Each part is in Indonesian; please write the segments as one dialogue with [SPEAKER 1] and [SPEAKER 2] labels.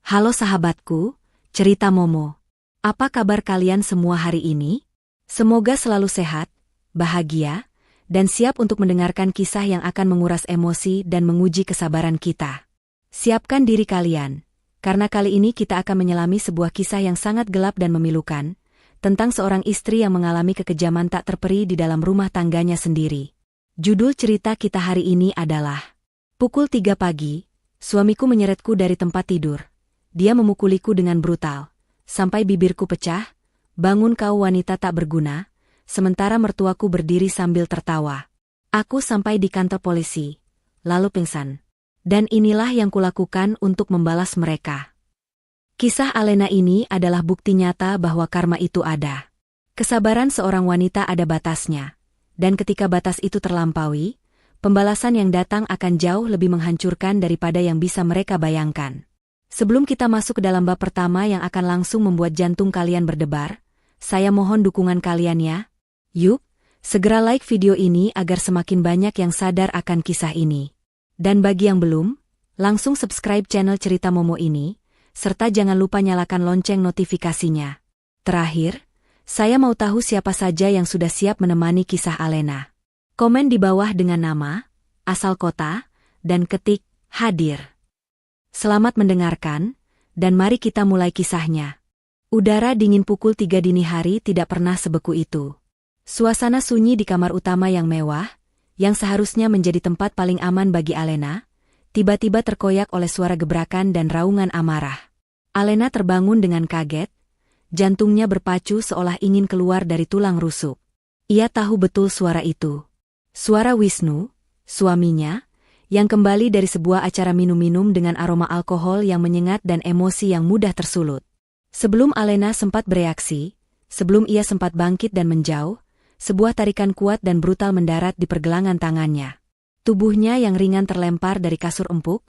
[SPEAKER 1] Halo sahabatku, cerita Momo. Apa kabar kalian semua hari ini? Semoga selalu sehat, bahagia, dan siap untuk mendengarkan kisah yang akan menguras emosi dan menguji kesabaran kita. Siapkan diri kalian, karena kali ini kita akan menyelami sebuah kisah yang sangat gelap dan memilukan, tentang seorang istri yang mengalami kekejaman tak terperi di dalam rumah tangganya sendiri. Judul cerita kita hari ini adalah Pukul 3 pagi, suamiku menyeretku dari tempat tidur. Dia memukuliku dengan brutal, sampai bibirku pecah. Bangun kau wanita tak berguna, sementara mertuaku berdiri sambil tertawa. Aku sampai di kantor polisi, lalu pingsan. Dan inilah yang kulakukan untuk membalas mereka. Kisah Alena ini adalah bukti nyata bahwa karma itu ada. Kesabaran seorang wanita ada batasnya, dan ketika batas itu terlampaui, pembalasan yang datang akan jauh lebih menghancurkan daripada yang bisa mereka bayangkan. Sebelum kita masuk ke dalam bab pertama yang akan langsung membuat jantung kalian berdebar, saya mohon dukungan kalian ya. Yuk, segera like video ini agar semakin banyak yang sadar akan kisah ini. Dan bagi yang belum, langsung subscribe channel Cerita Momo ini, serta jangan lupa nyalakan lonceng notifikasinya. Terakhir, saya mau tahu siapa saja yang sudah siap menemani kisah Alena. Komen di bawah dengan nama, asal kota, dan ketik hadir. Selamat mendengarkan, dan mari kita mulai kisahnya. Udara dingin pukul 3 dini hari tidak pernah sebeku itu. Suasana sunyi di kamar utama yang mewah, yang seharusnya menjadi tempat paling aman bagi Alena, tiba-tiba terkoyak oleh suara gebrakan dan raungan amarah. Alena terbangun dengan kaget, jantungnya berpacu seolah ingin keluar dari tulang rusuk. Ia tahu betul suara itu. Suara Wisnu, suaminya, yang kembali dari sebuah acara minum-minum dengan aroma alkohol yang menyengat dan emosi yang mudah tersulut. Sebelum Alena sempat bereaksi, sebelum ia sempat bangkit dan menjauh, sebuah tarikan kuat dan brutal mendarat di pergelangan tangannya. Tubuhnya yang ringan terlempar dari kasur empuk,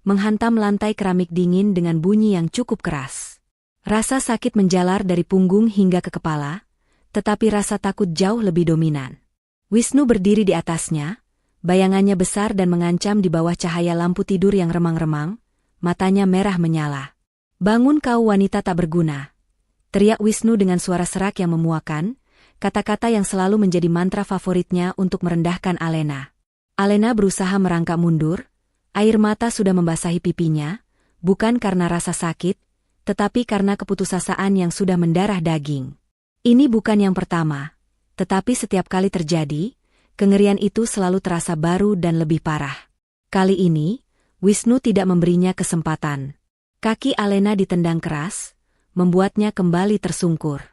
[SPEAKER 1] menghantam lantai keramik dingin dengan bunyi yang cukup keras. Rasa sakit menjalar dari punggung hingga ke kepala, tetapi rasa takut jauh lebih dominan. Wisnu berdiri di atasnya, bayangannya besar dan mengancam di bawah cahaya lampu tidur yang remang-remang, matanya merah menyala. "Bangun kau wanita tak berguna!" teriak Wisnu dengan suara serak yang memuakan, kata-kata yang selalu menjadi mantra favoritnya untuk merendahkan Alena. Alena berusaha merangkak mundur, air mata sudah membasahi pipinya, bukan karena rasa sakit, tetapi karena keputusasaan yang sudah mendarah daging. Ini bukan yang pertama, tetapi setiap kali terjadi, kengerian itu selalu terasa baru dan lebih parah. Kali ini, Wisnu tidak memberinya kesempatan. Kaki Alena ditendang keras, membuatnya kembali tersungkur.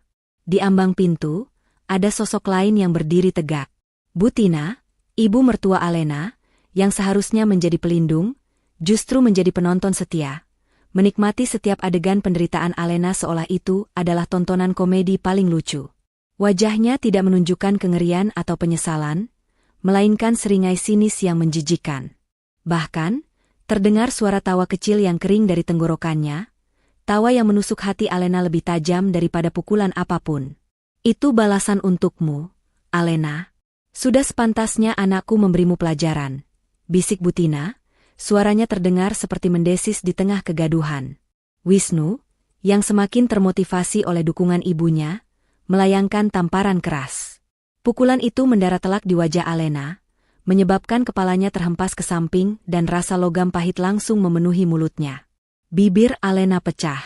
[SPEAKER 1] Di ambang pintu, ada sosok lain yang berdiri tegak. Butina, ibu mertua Alena, yang seharusnya menjadi pelindung, justru menjadi penonton setia, menikmati setiap adegan penderitaan Alena seolah itu adalah tontonan komedi paling lucu. Wajahnya tidak menunjukkan kengerian atau penyesalan, melainkan seringai sinis yang menjijikkan. Bahkan, terdengar suara tawa kecil yang kering dari tenggorokannya, tawa yang menusuk hati Alena lebih tajam daripada pukulan apapun. "Itu balasan untukmu, Alena. Sudah sepantasnya anakku memberimu pelajaran," bisik Butina, suaranya terdengar seperti mendesis di tengah kegaduhan. Wisnu, yang semakin termotivasi oleh dukungan ibunya, melayangkan tamparan keras. Pukulan itu mendarat telak di wajah Alena, menyebabkan kepalanya terhempas ke samping dan rasa logam pahit langsung memenuhi mulutnya. Bibir Alena pecah.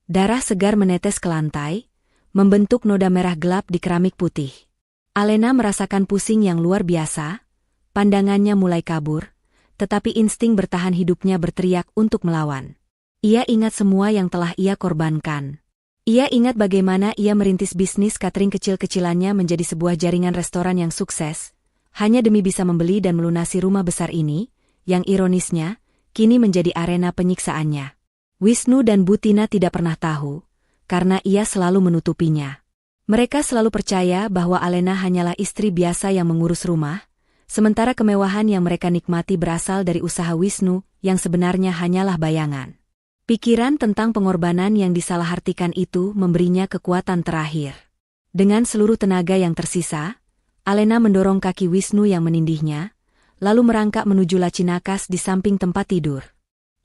[SPEAKER 1] Darah segar menetes ke lantai, membentuk noda merah gelap di keramik putih. Alena merasakan pusing yang luar biasa, pandangannya mulai kabur, tetapi insting bertahan hidupnya berteriak untuk melawan. Ia ingat semua yang telah ia korbankan. Ia ingat bagaimana ia merintis bisnis catering kecil-kecilannya menjadi sebuah jaringan restoran yang sukses, hanya demi bisa membeli dan melunasi rumah besar ini, yang ironisnya, kini menjadi arena penyiksaannya. Wisnu dan Butina tidak pernah tahu, karena ia selalu menutupinya. Mereka selalu percaya bahwa Alena hanyalah istri biasa yang mengurus rumah, sementara kemewahan yang mereka nikmati berasal dari usaha Wisnu yang sebenarnya hanyalah bayangan. Pikiran tentang pengorbanan yang disalahartikan itu memberinya kekuatan terakhir. Dengan seluruh tenaga yang tersisa, Alena mendorong kaki Wisnu yang menindihnya, lalu merangkak menuju laci nakas di samping tempat tidur.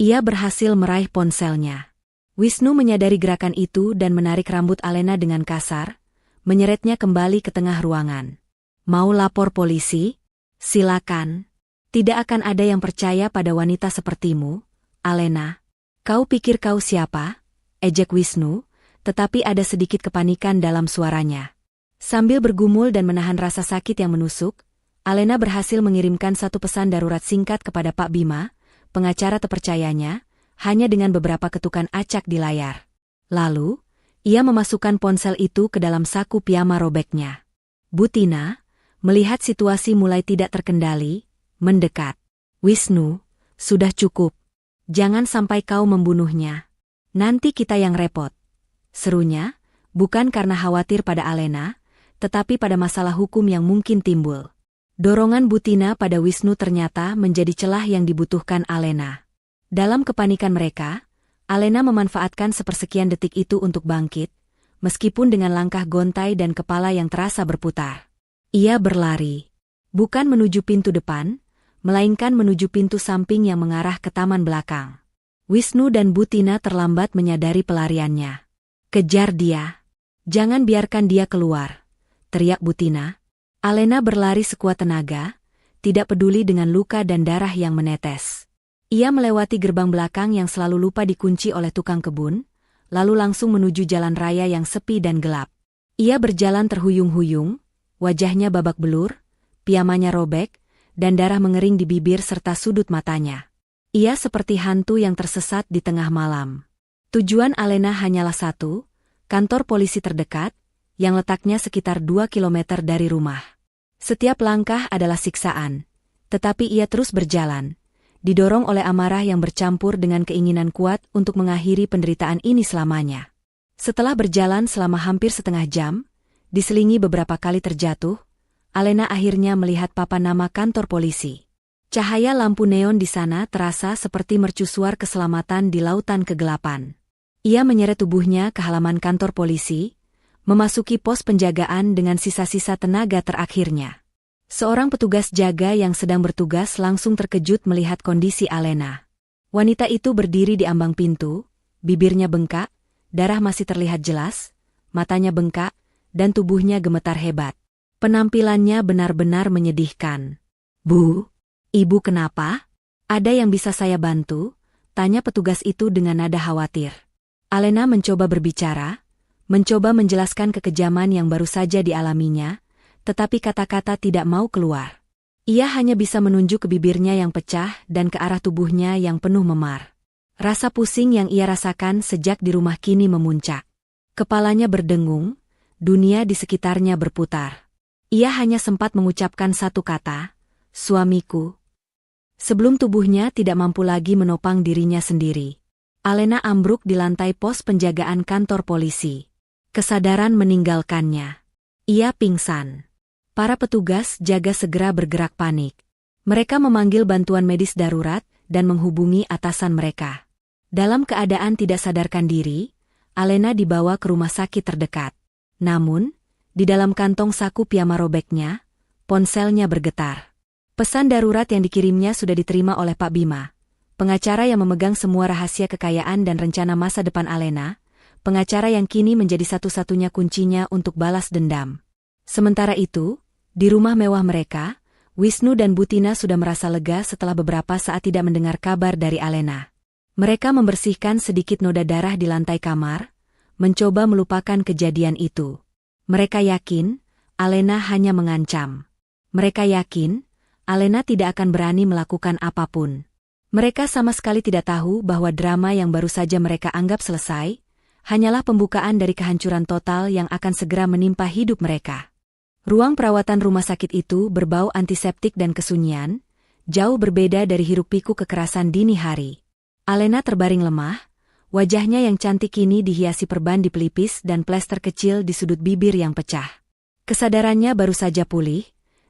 [SPEAKER 1] Ia berhasil meraih ponselnya. Wisnu menyadari gerakan itu dan menarik rambut Alena dengan kasar, menyeretnya kembali ke tengah ruangan. Mau lapor polisi? Silakan. Tidak akan ada yang percaya pada wanita sepertimu, Alena. Kau pikir kau siapa? Ejek Wisnu, tetapi ada sedikit kepanikan dalam suaranya. Sambil bergumul dan menahan rasa sakit yang menusuk, Alena berhasil mengirimkan satu pesan darurat singkat kepada Pak Bima, pengacara terpercayanya, hanya dengan beberapa ketukan acak di layar. Lalu, ia memasukkan ponsel itu ke dalam saku piyama robeknya. Bu Tina, melihat situasi mulai tidak terkendali, mendekat. Wisnu, sudah cukup. Jangan sampai kau membunuhnya. Nanti kita yang repot. Serunya, bukan karena khawatir pada Alena, tetapi pada masalah hukum yang mungkin timbul. Dorongan Bu Tina pada Wisnu ternyata menjadi celah yang dibutuhkan Alena. Dalam kepanikan mereka, Alena memanfaatkan sepersekian detik itu untuk bangkit, meskipun dengan langkah gontai dan kepala yang terasa berputar. Ia berlari, bukan menuju pintu depan, melainkan menuju pintu samping yang mengarah ke taman belakang. Wisnu dan Bu Tina terlambat menyadari pelariannya. Kejar dia. Jangan biarkan dia keluar, teriak Bu Tina. Alena berlari sekuat tenaga, tidak peduli dengan luka dan darah yang menetes. Ia melewati gerbang belakang yang selalu lupa dikunci oleh tukang kebun, lalu langsung menuju jalan raya yang sepi dan gelap. Ia berjalan terhuyung-huyung, wajahnya babak belur, piyamanya robek, dan darah mengering di bibir serta sudut matanya. Ia seperti hantu yang tersesat di tengah malam. Tujuan Alena hanyalah satu, kantor polisi terdekat, yang letaknya sekitar 2 kilometer dari rumah. Setiap langkah adalah siksaan, tetapi ia terus berjalan, didorong oleh amarah yang bercampur dengan keinginan kuat untuk mengakhiri penderitaan ini selamanya. Setelah berjalan selama hampir setengah jam, diselingi beberapa kali terjatuh, Alena akhirnya melihat papan nama kantor polisi. Cahaya lampu neon di sana terasa seperti mercusuar keselamatan di lautan kegelapan. Ia menyeret tubuhnya ke halaman kantor polisi, memasuki pos penjagaan dengan sisa-sisa tenaga terakhirnya. Seorang petugas jaga yang sedang bertugas langsung terkejut melihat kondisi Alena. Wanita itu berdiri di ambang pintu, bibirnya bengkak, darah masih terlihat jelas, matanya bengkak, dan tubuhnya gemetar hebat. Penampilannya benar-benar menyedihkan. Bu, ibu kenapa? Ada yang bisa saya bantu? Tanya petugas itu dengan nada khawatir. Alena mencoba berbicara, mencoba menjelaskan kekejaman yang baru saja dialaminya, tetapi kata-kata tidak mau keluar. Ia hanya bisa menunjuk ke bibirnya yang pecah dan ke arah tubuhnya yang penuh memar. Rasa pusing yang ia rasakan sejak di rumah kini memuncak. Kepalanya berdengung, dunia di sekitarnya berputar. Ia hanya sempat mengucapkan satu kata, suamiku. Sebelum tubuhnya tidak mampu lagi menopang dirinya sendiri. Alena ambruk di lantai pos penjagaan kantor polisi. Kesadaran meninggalkannya. Ia pingsan. Para petugas jaga segera bergerak panik. Mereka memanggil bantuan medis darurat dan menghubungi atasan mereka. Dalam keadaan tidak sadarkan diri, Alena dibawa ke rumah sakit terdekat. Namun, di dalam kantong saku piyama robeknya, ponselnya bergetar. Pesan darurat yang dikirimnya sudah diterima oleh Pak Bima, pengacara yang memegang semua rahasia kekayaan dan rencana masa depan Alena, pengacara yang kini menjadi satu-satunya kuncinya untuk balas dendam. Sementara itu, di rumah mewah mereka, Wisnu dan Bu Tina sudah merasa lega setelah beberapa saat tidak mendengar kabar dari Alena. Mereka membersihkan sedikit noda darah di lantai kamar, mencoba melupakan kejadian itu. Mereka yakin, Alena hanya mengancam. Mereka yakin, Alena tidak akan berani melakukan apapun. Mereka sama sekali tidak tahu bahwa drama yang baru saja mereka anggap selesai, hanyalah pembukaan dari kehancuran total yang akan segera menimpa hidup mereka. Ruang perawatan rumah sakit itu berbau antiseptik dan kesunyian, jauh berbeda dari hiruk-pikuk kekerasan dini hari. Alena terbaring lemah, wajahnya yang cantik kini dihiasi perban di pelipis dan plester kecil di sudut bibir yang pecah. Kesadarannya baru saja pulih,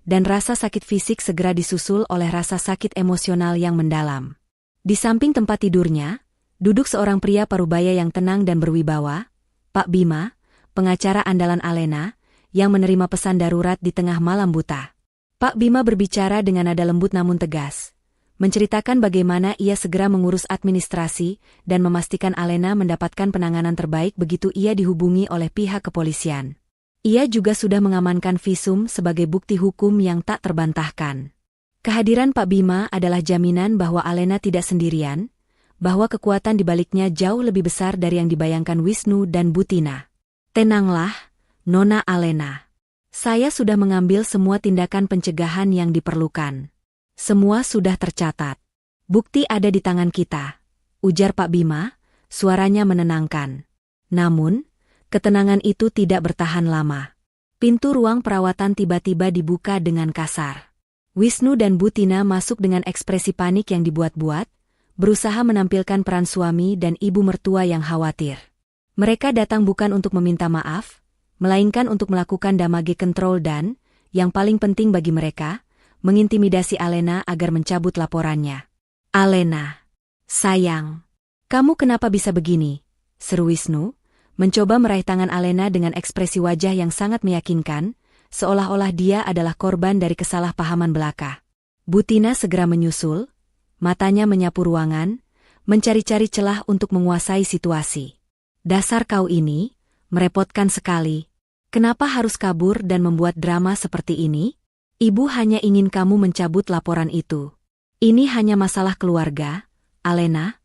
[SPEAKER 1] dan rasa sakit fisik segera disusul oleh rasa sakit emosional yang mendalam. Di samping tempat tidurnya, duduk seorang pria parubaya yang tenang dan berwibawa, Pak Bima, pengacara andalan Alena, yang menerima pesan darurat di tengah malam buta. Pak Bima berbicara dengan nada lembut namun tegas, menceritakan bagaimana ia segera mengurus administrasi dan memastikan Alena mendapatkan penanganan terbaik begitu ia dihubungi oleh pihak kepolisian. Ia juga sudah mengamankan visum sebagai bukti hukum yang tak terbantahkan. Kehadiran Pak Bima adalah jaminan bahwa Alena tidak sendirian, bahwa kekuatan di baliknya jauh lebih besar dari yang dibayangkan Wisnu dan Butina. Tenanglah, Nona Alena. Saya sudah mengambil semua tindakan pencegahan yang diperlukan. Semua sudah tercatat. Bukti ada di tangan kita, ujar Pak Bima, suaranya menenangkan. Namun, ketenangan itu tidak bertahan lama. Pintu ruang perawatan tiba-tiba dibuka dengan kasar. Wisnu dan Butina masuk dengan ekspresi panik yang dibuat-buat, berusaha menampilkan peran suami dan ibu mertua yang khawatir. Mereka datang bukan untuk meminta maaf, melainkan untuk melakukan damage control dan, yang paling penting bagi mereka, mengintimidasi Alena agar mencabut laporannya. Alena, sayang, kamu kenapa bisa begini? Seru Wisnu, mencoba meraih tangan Alena dengan ekspresi wajah yang sangat meyakinkan, seolah-olah dia adalah korban dari kesalahpahaman belaka. Butina segera menyusul, matanya menyapu ruangan, mencari-cari celah untuk menguasai situasi. Dasar kau ini, merepotkan sekali. Kenapa harus kabur dan membuat drama seperti ini? Ibu hanya ingin kamu mencabut laporan itu. Ini hanya masalah keluarga, Alena.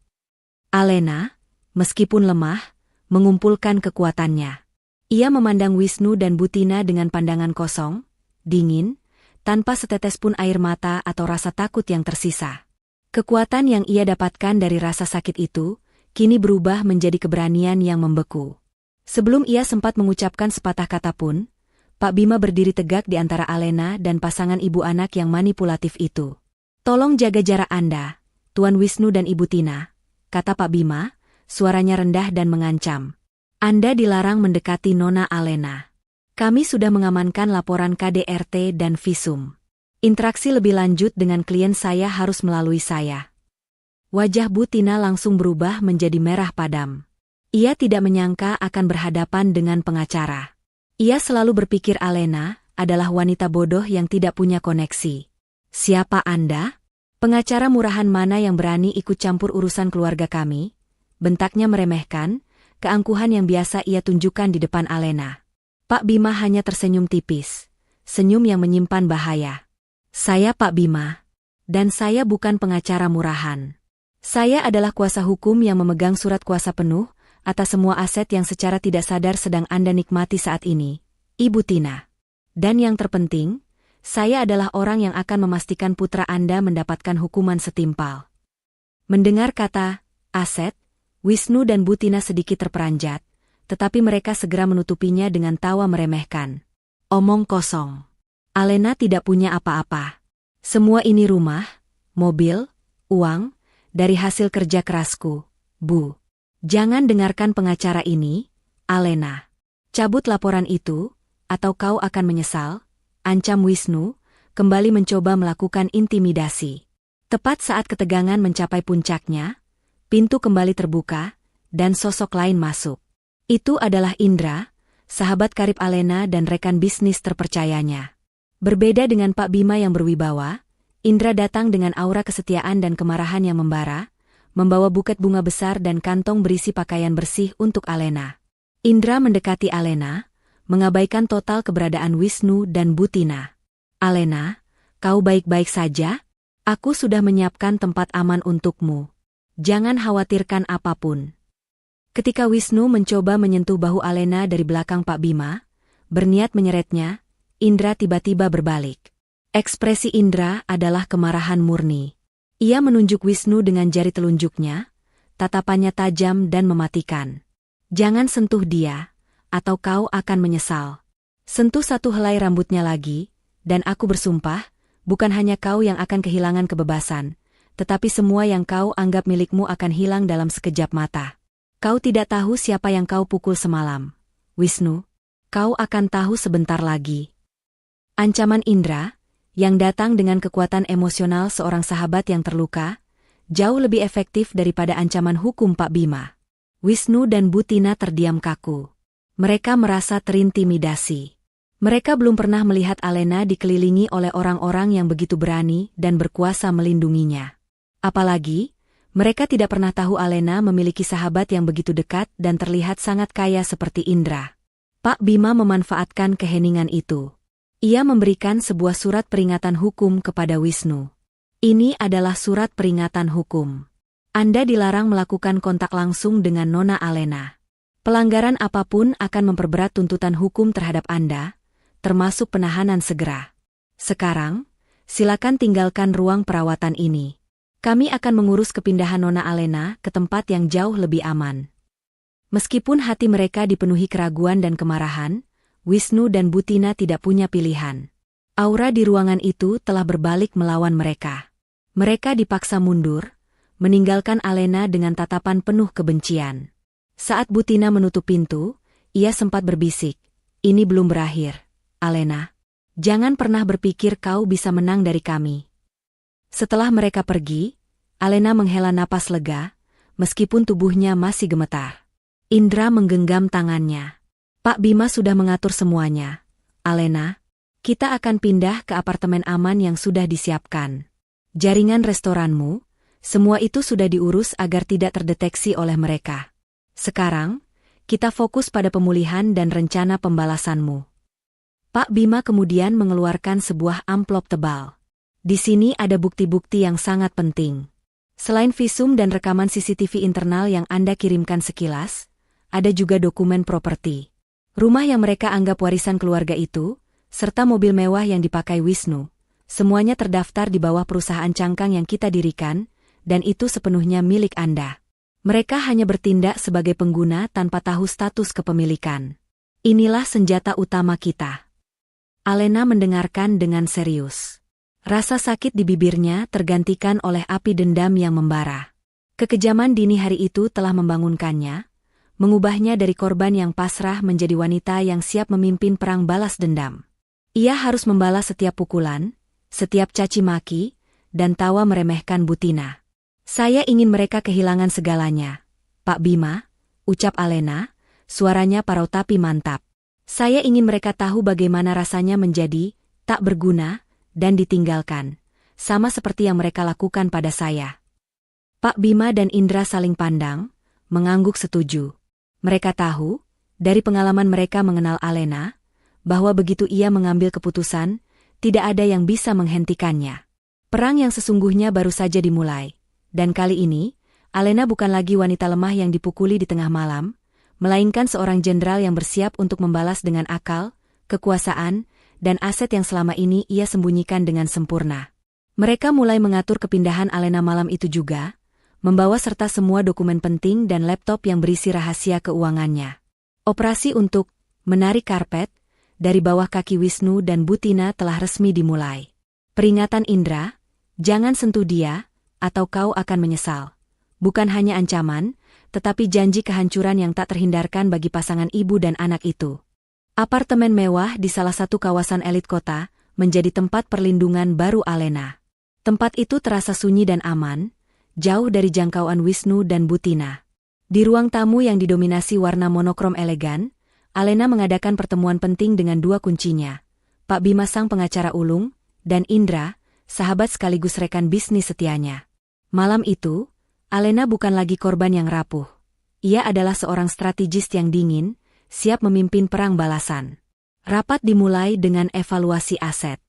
[SPEAKER 1] Alena, meskipun lemah, mengumpulkan kekuatannya. Ia memandang Wisnu dan Butina dengan pandangan kosong, dingin, tanpa setetes pun air mata atau rasa takut yang tersisa. Kekuatan yang ia dapatkan dari rasa sakit itu, kini berubah menjadi keberanian yang membeku. Sebelum ia sempat mengucapkan sepatah kata pun, Pak Bima berdiri tegak di antara Alena dan pasangan ibu anak yang manipulatif itu. Tolong jaga jarak Anda, Tuan Wisnu dan Ibu Tina, kata Pak Bima, suaranya rendah dan mengancam. Anda dilarang mendekati Nona Alena. Kami sudah mengamankan laporan KDRT dan visum. Interaksi lebih lanjut dengan klien saya harus melalui saya. Wajah Bu Tina langsung berubah menjadi merah padam. Ia tidak menyangka akan berhadapan dengan pengacara. Ia selalu berpikir Alena adalah wanita bodoh yang tidak punya koneksi. Siapa Anda? Pengacara murahan mana yang berani ikut campur urusan keluarga kami? Bentaknya meremehkan, keangkuhan yang biasa ia tunjukkan di depan Alena. Pak Bima hanya tersenyum tipis, senyum yang menyimpan bahaya. Saya Pak Bima, dan saya bukan pengacara murahan. Saya adalah kuasa hukum yang memegang surat kuasa penuh atas semua aset yang secara tidak sadar sedang Anda nikmati saat ini, Ibu Tina. Dan yang terpenting, saya adalah orang yang akan memastikan putra Anda mendapatkan hukuman setimpal. Mendengar kata aset, Wisnu dan Bu Tina sedikit terperanjat, tetapi mereka segera menutupinya dengan tawa meremehkan. Omong kosong. Alena tidak punya apa-apa. Semua ini rumah, mobil, uang, dari hasil kerja kerasku, Bu. Jangan dengarkan pengacara ini, Alena. Cabut laporan itu, atau kau akan menyesal, ancam Wisnu, kembali mencoba melakukan intimidasi. Tepat saat ketegangan mencapai puncaknya, pintu kembali terbuka, dan sosok lain masuk. Itu adalah Indra, sahabat karib Alena dan rekan bisnis terpercayanya. Berbeda dengan Pak Bima yang berwibawa, Indra datang dengan aura kesetiaan dan kemarahan yang membara, membawa buket bunga besar dan kantong berisi pakaian bersih untuk Alena. Indra mendekati Alena, mengabaikan total keberadaan Wisnu dan Bu Tina. Alena, kau baik-baik saja? Aku sudah menyiapkan tempat aman untukmu. Jangan khawatirkan apapun. Ketika Wisnu mencoba menyentuh bahu Alena dari belakang Pak Bima, berniat menyeretnya, Indra tiba-tiba berbalik. Ekspresi Indra adalah kemarahan murni. Ia menunjuk Wisnu dengan jari telunjuknya, tatapannya tajam dan mematikan. Jangan sentuh dia, atau kau akan menyesal. Sentuh satu helai rambutnya lagi, dan aku bersumpah, bukan hanya kau yang akan kehilangan kebebasan, tetapi semua yang kau anggap milikmu akan hilang dalam sekejap mata. Kau tidak tahu siapa yang kau pukul semalam. Wisnu, kau akan tahu sebentar lagi. Ancaman Indra, yang datang dengan kekuatan emosional seorang sahabat yang terluka, jauh lebih efektif daripada ancaman hukum Pak Bima. Wisnu dan Bu Tina terdiam kaku. Mereka merasa terintimidasi. Mereka belum pernah melihat Alena dikelilingi oleh orang-orang yang begitu berani dan berkuasa melindunginya. Apalagi, mereka tidak pernah tahu Alena memiliki sahabat yang begitu dekat dan terlihat sangat kaya seperti Indra. Pak Bima memanfaatkan keheningan itu. Ia memberikan sebuah surat peringatan hukum kepada Wisnu. Ini adalah surat peringatan hukum. Anda dilarang melakukan kontak langsung dengan Nona Alena. Pelanggaran apapun akan memperberat tuntutan hukum terhadap Anda, termasuk penahanan segera. Sekarang, silakan tinggalkan ruang perawatan ini. Kami akan mengurus kepindahan Nona Alena ke tempat yang jauh lebih aman. Meskipun hati mereka dipenuhi keraguan dan kemarahan, Wisnu dan Butina tidak punya pilihan. Aura di ruangan itu telah berbalik melawan mereka. Mereka dipaksa mundur, meninggalkan Alena dengan tatapan penuh kebencian. Saat Butina menutup pintu, ia sempat berbisik, "Ini belum berakhir, Alena. Jangan pernah berpikir kau bisa menang dari kami." Setelah mereka pergi, Alena menghela napas lega, meskipun tubuhnya masih gemetar. Indra menggenggam tangannya. Pak Bima sudah mengatur semuanya. Alena, kita akan pindah ke apartemen aman yang sudah disiapkan. Jaringan restoranmu, semua itu sudah diurus agar tidak terdeteksi oleh mereka. Sekarang, kita fokus pada pemulihan dan rencana pembalasanmu. Pak Bima kemudian mengeluarkan sebuah amplop tebal. Di sini ada bukti-bukti yang sangat penting. Selain visum dan rekaman CCTV internal yang Anda kirimkan sekilas, ada juga dokumen properti. Rumah yang mereka anggap warisan keluarga itu, serta mobil mewah yang dipakai Wisnu, semuanya terdaftar di bawah perusahaan cangkang yang kita dirikan, dan itu sepenuhnya milik Anda. Mereka hanya bertindak sebagai pengguna tanpa tahu status kepemilikan. Inilah senjata utama kita. Alena mendengarkan dengan serius. Rasa sakit di bibirnya tergantikan oleh api dendam yang membara. Kekejaman dini hari itu telah membangunkannya, mengubahnya dari korban yang pasrah menjadi wanita yang siap memimpin perang balas dendam. Ia harus membalas setiap pukulan, setiap caci maki, dan tawa meremehkan Butina. "Saya ingin mereka kehilangan segalanya, Pak Bima," ucap Alena, suaranya parau tapi mantap. "Saya ingin mereka tahu bagaimana rasanya menjadi tak berguna dan ditinggalkan, sama seperti yang mereka lakukan pada saya." Pak Bima dan Indra saling pandang, mengangguk setuju. Mereka tahu, dari pengalaman mereka mengenal Alena, bahwa begitu ia mengambil keputusan, tidak ada yang bisa menghentikannya. Perang yang sesungguhnya baru saja dimulai, dan kali ini, Alena bukan lagi wanita lemah yang dipukuli di tengah malam, melainkan seorang jenderal yang bersiap untuk membalas dengan akal, kekuasaan, dan aset yang selama ini ia sembunyikan dengan sempurna. Mereka mulai mengatur kepindahan Alena malam itu juga, membawa serta semua dokumen penting dan laptop yang berisi rahasia keuangannya. Operasi untuk menarik karpet dari bawah kaki Wisnu dan Butina telah resmi dimulai. Peringatan Indra, jangan sentuh dia, atau kau akan menyesal. Bukan hanya ancaman, tetapi janji kehancuran yang tak terhindarkan bagi pasangan ibu dan anak itu. Apartemen mewah di salah satu kawasan elit kota menjadi tempat perlindungan baru Alena. Tempat itu terasa sunyi dan aman, jauh dari jangkauan Wisnu dan Butina. Di ruang tamu yang didominasi warna monokrom elegan, Alena mengadakan pertemuan penting dengan dua kuncinya, Pak Bima sang pengacara ulung, dan Indra, sahabat sekaligus rekan bisnis setianya. Malam itu, Alena bukan lagi korban yang rapuh. Ia adalah seorang strategis yang dingin, siap memimpin perang balasan. Rapat dimulai dengan evaluasi aset.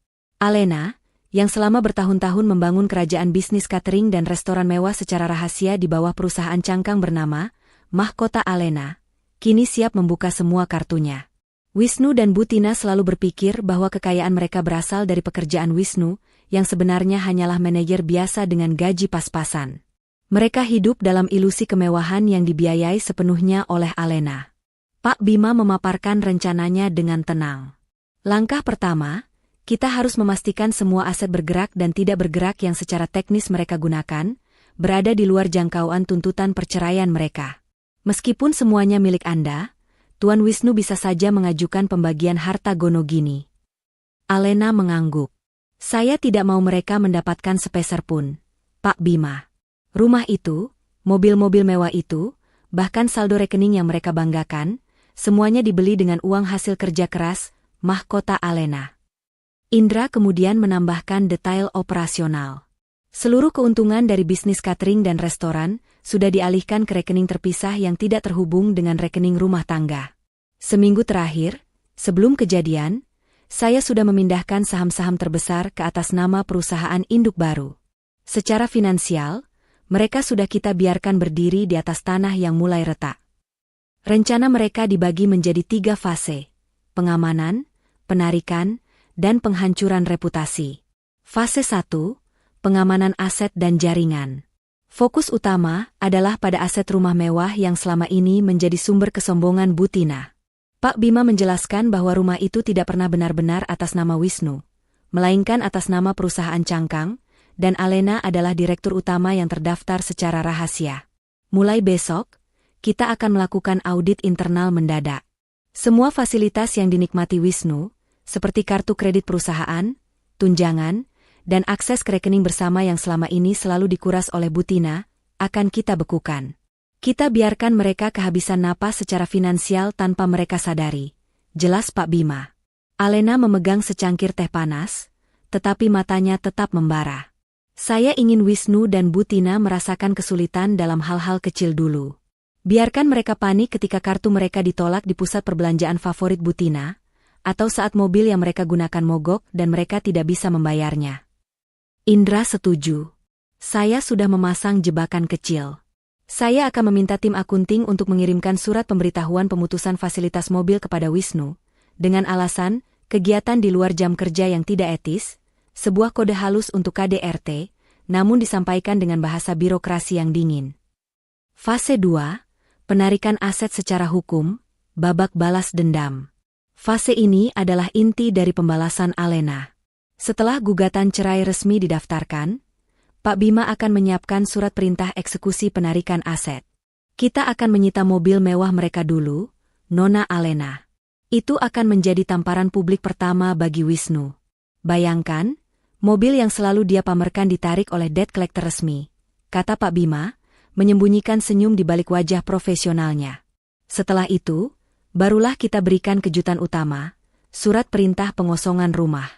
[SPEAKER 1] Alena, yang selama bertahun-tahun membangun kerajaan bisnis catering dan restoran mewah secara rahasia di bawah perusahaan cangkang bernama Mahkota Alena, kini siap membuka semua kartunya. Wisnu dan Butina selalu berpikir bahwa kekayaan mereka berasal dari pekerjaan Wisnu, yang sebenarnya hanyalah manajer biasa dengan gaji pas-pasan. Mereka hidup dalam ilusi kemewahan yang dibiayai sepenuhnya oleh Alena. Pak Bima memaparkan rencananya dengan tenang. Langkah pertama, kita harus memastikan semua aset bergerak dan tidak bergerak yang secara teknis mereka gunakan, berada di luar jangkauan tuntutan perceraian mereka. Meskipun semuanya milik Anda, Tuan Wisnu bisa saja mengajukan pembagian harta Gonogini. Alena mengangguk. Saya tidak mau mereka mendapatkan sepeser pun, Pak Bima. Rumah itu, mobil-mobil mewah itu, bahkan saldo rekening yang mereka banggakan, semuanya dibeli dengan uang hasil kerja keras, Mahkota Alena. Indra kemudian menambahkan detail operasional. Seluruh keuntungan dari bisnis catering dan restoran sudah dialihkan ke rekening terpisah yang tidak terhubung dengan rekening rumah tangga. Seminggu terakhir, sebelum kejadian, saya sudah memindahkan saham-saham terbesar ke atas nama perusahaan induk baru. Secara finansial, mereka sudah kita biarkan berdiri di atas tanah yang mulai retak. Rencana mereka dibagi menjadi 3 fase: pengamanan, penarikan, dan penghancuran reputasi. Fase 1, pengamanan aset dan jaringan. Fokus utama adalah pada aset rumah mewah yang selama ini menjadi sumber kesombongan Bu Tina. Pak Bima menjelaskan bahwa rumah itu tidak pernah benar-benar atas nama Wisnu, melainkan atas nama perusahaan cangkang, dan Alena adalah direktur utama yang terdaftar secara rahasia. Mulai besok, kita akan melakukan audit internal mendadak. Semua fasilitas yang dinikmati Wisnu, seperti kartu kredit perusahaan, tunjangan, dan akses ke rekening bersama yang selama ini selalu dikuras oleh Bu Tina, akan kita bekukan. Kita biarkan mereka kehabisan napas secara finansial tanpa mereka sadari. Jelas Pak Bima. Alena memegang secangkir teh panas, tetapi matanya tetap membara. Saya ingin Wisnu dan Bu Tina merasakan kesulitan dalam hal-hal kecil dulu. Biarkan mereka panik ketika kartu mereka ditolak di pusat perbelanjaan favorit Bu Tina, atau saat mobil yang mereka gunakan mogok dan mereka tidak bisa membayarnya. Indra setuju. Saya sudah memasang jebakan kecil. Saya akan meminta tim akunting untuk mengirimkan surat pemberitahuan pemutusan fasilitas mobil kepada Wisnu, dengan alasan, kegiatan di luar jam kerja yang tidak etis, sebuah kode halus untuk KDRT, namun disampaikan dengan bahasa birokrasi yang dingin. Fase 2, penarikan aset secara hukum, babak balas dendam. Fase ini adalah inti dari pembalasan Alena. Setelah gugatan cerai resmi didaftarkan, Pak Bima akan menyiapkan surat perintah eksekusi penarikan aset. Kita akan menyita mobil mewah mereka dulu, Nona Alena. Itu akan menjadi tamparan publik pertama bagi Wisnu. Bayangkan, mobil yang selalu dia pamerkan ditarik oleh debt collector resmi, kata Pak Bima, menyembunyikan senyum di balik wajah profesionalnya. Setelah itu, barulah kita berikan kejutan utama, surat perintah pengosongan rumah.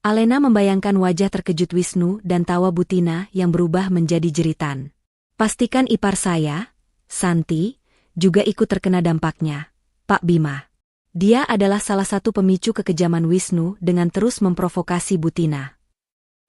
[SPEAKER 1] Alena membayangkan wajah terkejut Wisnu dan tawa Bu Tina yang berubah menjadi jeritan. Pastikan ipar saya, Santi, juga ikut terkena dampaknya, Pak Bima. Dia adalah salah satu pemicu kekejaman Wisnu dengan terus memprovokasi Bu Tina.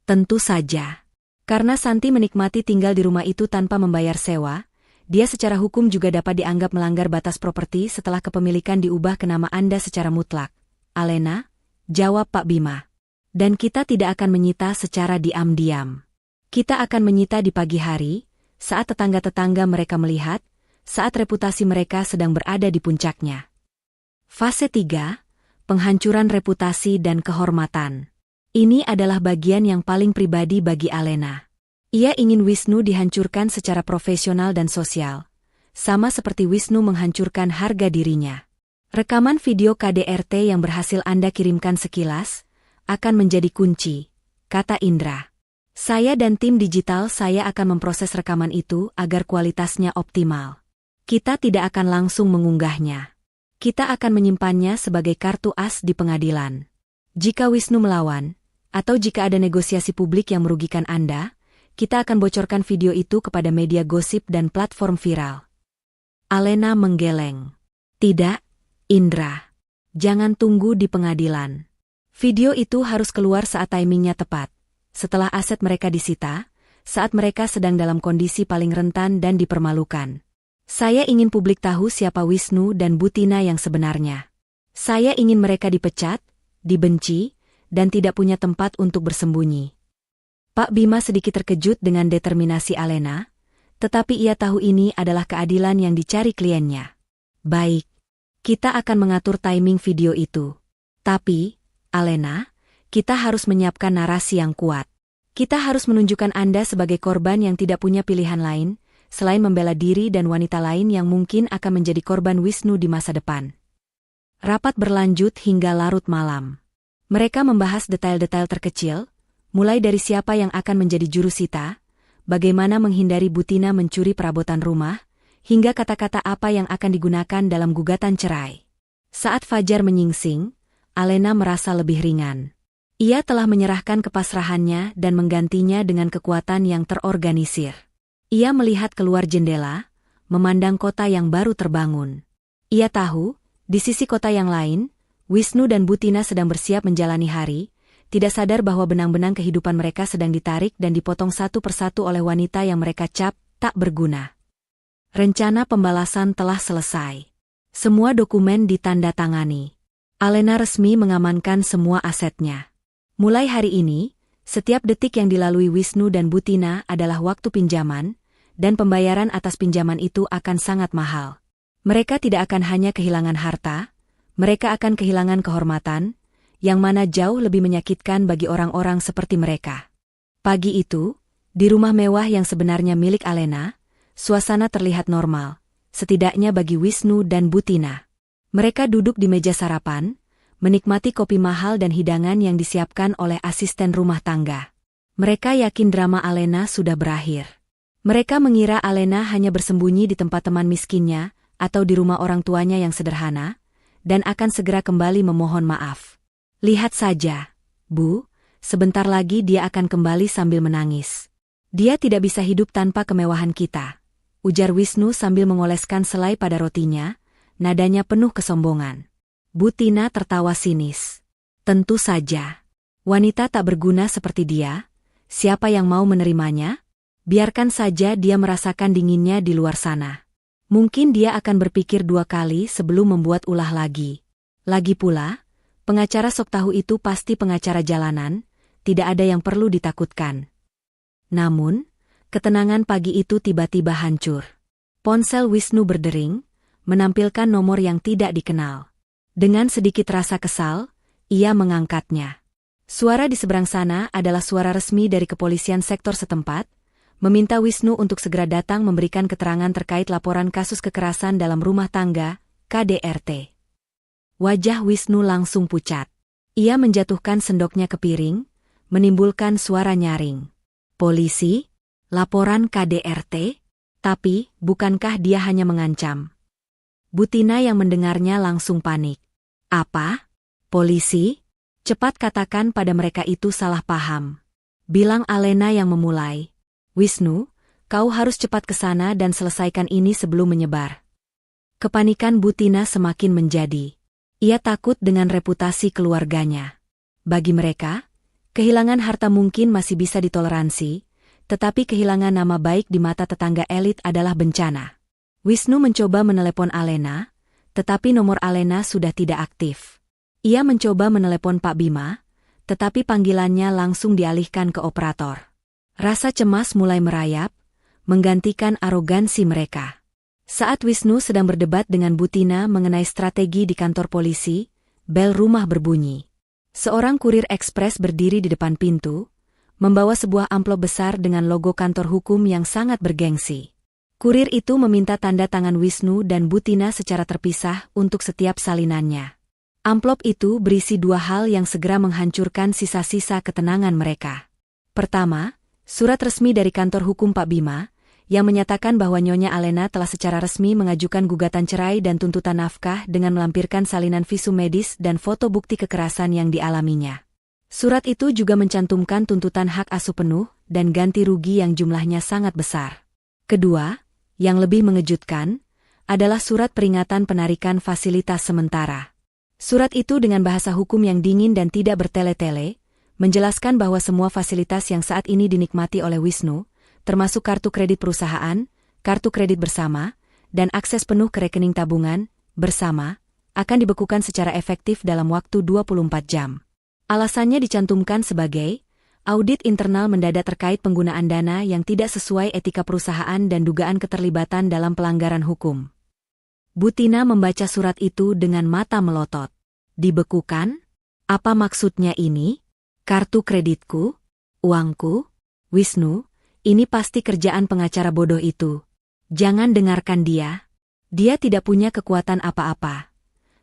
[SPEAKER 1] Tentu saja. Karena Santi menikmati tinggal di rumah itu tanpa membayar sewa, dia secara hukum juga dapat dianggap melanggar batas properti setelah kepemilikan diubah ke nama Anda secara mutlak. Alena, jawab Pak Bima. Dan kita tidak akan menyita secara diam-diam. Kita akan menyita di pagi hari, saat tetangga-tetangga mereka melihat, saat reputasi mereka sedang berada di puncaknya. Fase 3, penghancuran reputasi dan kehormatan. Ini adalah bagian yang paling pribadi bagi Alena. Ia ingin Wisnu dihancurkan secara profesional dan sosial, sama seperti Wisnu menghancurkan harga dirinya. Rekaman video KDRT yang berhasil Anda kirimkan sekilas akan menjadi kunci, kata Indra. Saya dan tim digital saya akan memproses rekaman itu agar kualitasnya optimal. Kita tidak akan langsung mengunggahnya. Kita akan menyimpannya sebagai kartu as di pengadilan. Jika Wisnu melawan, atau jika ada negosiasi publik yang merugikan Anda, kita akan bocorkan video itu kepada media gosip dan platform viral. Alena menggeleng. Tidak, Indra. Jangan tunggu di pengadilan. Video itu harus keluar saat timingnya tepat, setelah aset mereka disita, saat mereka sedang dalam kondisi paling rentan dan dipermalukan. Saya ingin publik tahu siapa Wisnu dan Bu Tina yang sebenarnya. Saya ingin mereka dipecat, dibenci, dan tidak punya tempat untuk bersembunyi. Pak Bima sedikit terkejut dengan determinasi Alena, tetapi ia tahu ini adalah keadilan yang dicari kliennya. Baik, kita akan mengatur timing video itu. Tapi, Alena, kita harus menyiapkan narasi yang kuat. Kita harus menunjukkan Anda sebagai korban yang tidak punya pilihan lain, selain membela diri dan wanita lain yang mungkin akan menjadi korban Wisnu di masa depan. Rapat berlanjut hingga larut malam. Mereka membahas detail-detail terkecil, mulai dari siapa yang akan menjadi jurusita, bagaimana menghindari Bu Tina mencuri perabotan rumah, hingga kata-kata apa yang akan digunakan dalam gugatan cerai. Saat fajar menyingsing, Alena merasa lebih ringan. Ia telah menyerahkan kepasrahannya dan menggantinya dengan kekuatan yang terorganisir. Ia melihat keluar jendela, memandang kota yang baru terbangun. Ia tahu, di sisi kota yang lain, Wisnu dan Butina sedang bersiap menjalani hari, tidak sadar bahwa benang-benang kehidupan mereka sedang ditarik dan dipotong satu persatu oleh wanita yang mereka cap tak berguna. Rencana pembalasan telah selesai. Semua dokumen ditandatangani. Alena resmi mengamankan semua asetnya. Mulai hari ini, setiap detik yang dilalui Wisnu dan Butina adalah waktu pinjaman, dan pembayaran atas pinjaman itu akan sangat mahal. Mereka tidak akan hanya kehilangan harta, mereka akan kehilangan kehormatan, yang mana jauh lebih menyakitkan bagi orang-orang seperti mereka. Pagi itu, di rumah mewah yang sebenarnya milik Alena, suasana terlihat normal, setidaknya bagi Wisnu dan Butina. Mereka duduk di meja sarapan, menikmati kopi mahal dan hidangan yang disiapkan oleh asisten rumah tangga. Mereka yakin drama Alena sudah berakhir. Mereka mengira Alena hanya bersembunyi di tempat teman miskinnya atau di rumah orang tuanya yang sederhana, dan akan segera kembali memohon maaf. Lihat saja, Bu, sebentar lagi dia akan kembali sambil menangis. Dia tidak bisa hidup tanpa kemewahan kita, ujar Wisnu sambil mengoleskan selai pada rotinya, nadanya penuh kesombongan. Butina tertawa sinis. Tentu saja. Wanita tak berguna seperti dia, siapa yang mau menerimanya? Biarkan saja dia merasakan dinginnya di luar sana. Mungkin dia akan berpikir dua kali sebelum membuat ulah lagi. Lagi pula, pengacara sok tahu itu pasti pengacara jalanan, tidak ada yang perlu ditakutkan. Namun, ketenangan pagi itu tiba-tiba hancur. Ponsel Wisnu berdering, menampilkan nomor yang tidak dikenal. Dengan sedikit rasa kesal, ia mengangkatnya. Suara di seberang sana adalah suara resmi dari kepolisian sektor setempat, meminta Wisnu untuk segera datang memberikan keterangan terkait laporan kasus kekerasan dalam rumah tangga, KDRT. Wajah Wisnu langsung pucat. Ia menjatuhkan sendoknya ke piring, menimbulkan suara nyaring. Polisi? Laporan KDRT? Tapi, bukankah dia hanya mengancam? Butina yang mendengarnya langsung panik. Apa? Polisi? Cepat katakan pada mereka itu salah paham. Bilang Alena yang memulai. Wisnu, kau harus cepat ke sana dan selesaikan ini sebelum menyebar. Kepanikan Butina semakin menjadi. Ia takut dengan reputasi keluarganya. Bagi mereka, kehilangan harta mungkin masih bisa ditoleransi, tetapi kehilangan nama baik di mata tetangga elit adalah bencana. Wisnu mencoba menelepon Alena, tetapi nomor Alena sudah tidak aktif. Ia mencoba menelepon Pak Bima, tetapi panggilannya langsung dialihkan ke operator. Rasa cemas mulai merayap, menggantikan arogansi mereka. Saat Wisnu sedang berdebat dengan Butina mengenai strategi di kantor polisi, bel rumah berbunyi. Seorang kurir ekspres berdiri di depan pintu, membawa sebuah amplop besar dengan logo kantor hukum yang sangat bergengsi. Kurir itu meminta tanda tangan Wisnu dan Butina secara terpisah untuk setiap salinannya. Amplop itu berisi dua hal yang segera menghancurkan sisa-sisa ketenangan mereka. Pertama, surat resmi dari kantor hukum Pak Bima, yang menyatakan bahwa Nyonya Alena telah secara resmi mengajukan gugatan cerai dan tuntutan nafkah dengan melampirkan salinan visum medis dan foto bukti kekerasan yang dialaminya. Surat itu juga mencantumkan tuntutan hak asuh penuh dan ganti rugi yang jumlahnya sangat besar. Kedua, yang lebih mengejutkan, adalah surat peringatan penarikan fasilitas sementara. Surat itu dengan bahasa hukum yang dingin dan tidak bertele-tele, menjelaskan bahwa semua fasilitas yang saat ini dinikmati oleh Wisnu, termasuk kartu kredit perusahaan, kartu kredit bersama, dan akses penuh ke rekening tabungan, bersama, akan dibekukan secara efektif dalam waktu 24 jam. Alasannya dicantumkan sebagai, audit internal mendadak terkait penggunaan dana yang tidak sesuai etika perusahaan dan dugaan keterlibatan dalam pelanggaran hukum. Butina membaca surat itu dengan mata melotot. Dibekukan? Apa maksudnya ini? Kartu kreditku? Uangku? Wisnu? Ini pasti kerjaan pengacara bodoh itu. Jangan dengarkan dia. Dia tidak punya kekuatan apa-apa.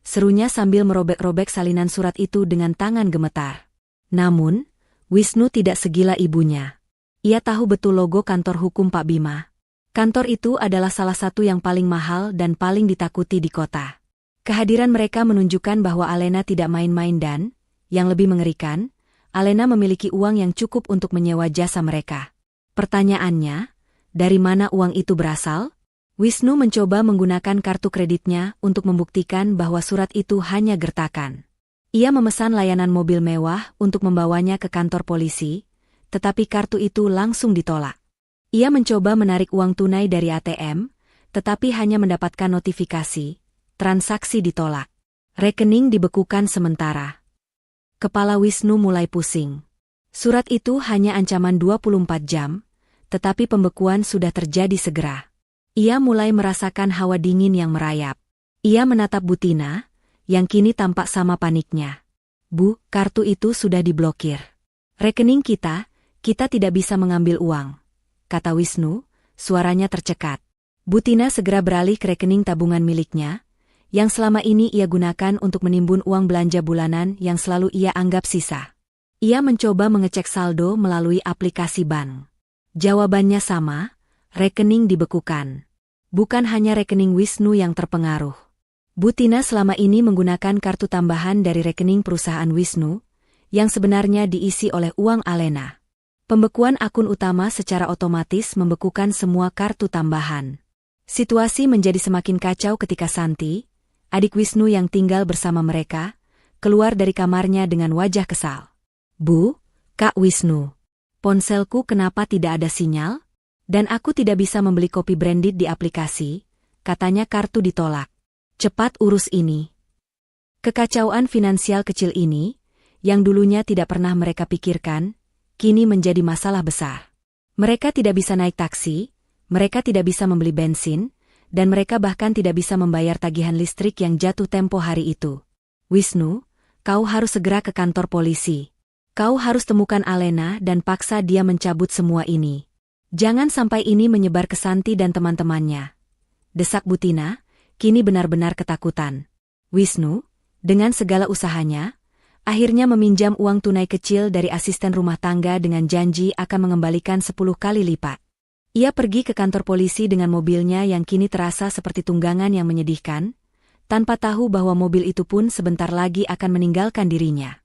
[SPEAKER 1] Serunya sambil merobek-robek salinan surat itu dengan tangan gemetar. Namun, Wisnu tidak segila ibunya. Ia tahu betul logo kantor hukum Pak Bima. Kantor itu adalah salah satu yang paling mahal dan paling ditakuti di kota. Kehadiran mereka menunjukkan bahwa Alena tidak main-main dan, yang lebih mengerikan, Alena memiliki uang yang cukup untuk menyewa jasa mereka. Pertanyaannya, dari mana uang itu berasal? Wisnu mencoba menggunakan kartu kreditnya untuk membuktikan bahwa surat itu hanya gertakan. Ia memesan layanan mobil mewah untuk membawanya ke kantor polisi, tetapi kartu itu langsung ditolak. Ia mencoba menarik uang tunai dari ATM, tetapi hanya mendapatkan notifikasi, transaksi ditolak. Rekening dibekukan sementara. Kepala Wisnu mulai pusing. Surat itu hanya ancaman 24 jam, tetapi pembekuan sudah terjadi segera. Ia mulai merasakan hawa dingin yang merayap. Ia menatap Butina, yang kini tampak sama paniknya. Bu, kartu itu sudah diblokir. Rekening kita tidak bisa mengambil uang, kata Wisnu, suaranya tercekat. Butina segera beralih ke rekening tabungan miliknya, yang selama ini ia gunakan untuk menimbun uang belanja bulanan yang selalu ia anggap sisa. Ia mencoba mengecek saldo melalui aplikasi bank. Jawabannya sama, rekening dibekukan. Bukan hanya rekening Wisnu yang terpengaruh. Butina selama ini menggunakan kartu tambahan dari rekening perusahaan Wisnu, yang sebenarnya diisi oleh uang Alena. Pembekuan akun utama secara otomatis membekukan semua kartu tambahan. Situasi menjadi semakin kacau ketika Santi, adik Wisnu yang tinggal bersama mereka, keluar dari kamarnya dengan wajah kesal. Bu, Kak Wisnu, ponselku kenapa tidak ada sinyal? Dan aku tidak bisa membeli kopi branded di aplikasi, katanya kartu ditolak. Cepat urus ini. Kekacauan finansial kecil ini, yang dulunya tidak pernah mereka pikirkan, kini menjadi masalah besar. Mereka tidak bisa naik taksi, mereka tidak bisa membeli bensin, dan mereka bahkan tidak bisa membayar tagihan listrik yang jatuh tempo hari itu. Wisnu, kau harus segera ke kantor polisi. Kau harus temukan Alena dan paksa dia mencabut semua ini. Jangan sampai ini menyebar ke Santi dan teman-temannya. Desak Butina, kini benar-benar ketakutan. Wisnu, dengan segala usahanya, akhirnya meminjam uang tunai kecil dari asisten rumah tangga dengan janji akan mengembalikan 10 kali lipat. Ia pergi ke kantor polisi dengan mobilnya yang kini terasa seperti tunggangan yang menyedihkan, tanpa tahu bahwa mobil itu pun sebentar lagi akan meninggalkan dirinya.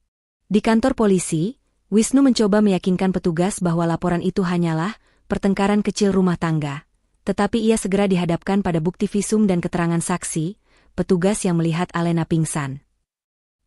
[SPEAKER 1] Di kantor polisi, Wisnu mencoba meyakinkan petugas bahwa laporan itu hanyalah pertengkaran kecil rumah tangga, tetapi ia segera dihadapkan pada bukti visum dan keterangan saksi, petugas yang melihat Alena pingsan.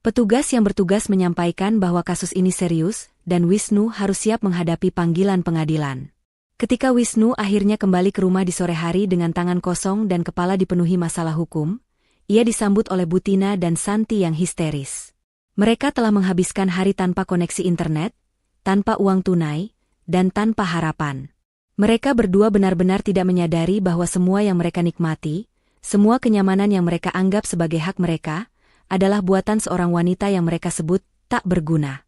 [SPEAKER 1] Petugas yang bertugas menyampaikan bahwa kasus ini serius, dan Wisnu harus siap menghadapi panggilan pengadilan. Ketika Wisnu akhirnya kembali ke rumah di sore hari dengan tangan kosong dan kepala dipenuhi masalah hukum, ia disambut oleh Butina dan Santi yang histeris. Mereka telah menghabiskan hari tanpa koneksi internet, tanpa uang tunai, dan tanpa harapan. Mereka berdua benar-benar tidak menyadari bahwa semua yang mereka nikmati, semua kenyamanan yang mereka anggap sebagai hak mereka, adalah buatan seorang wanita yang mereka sebut tak berguna.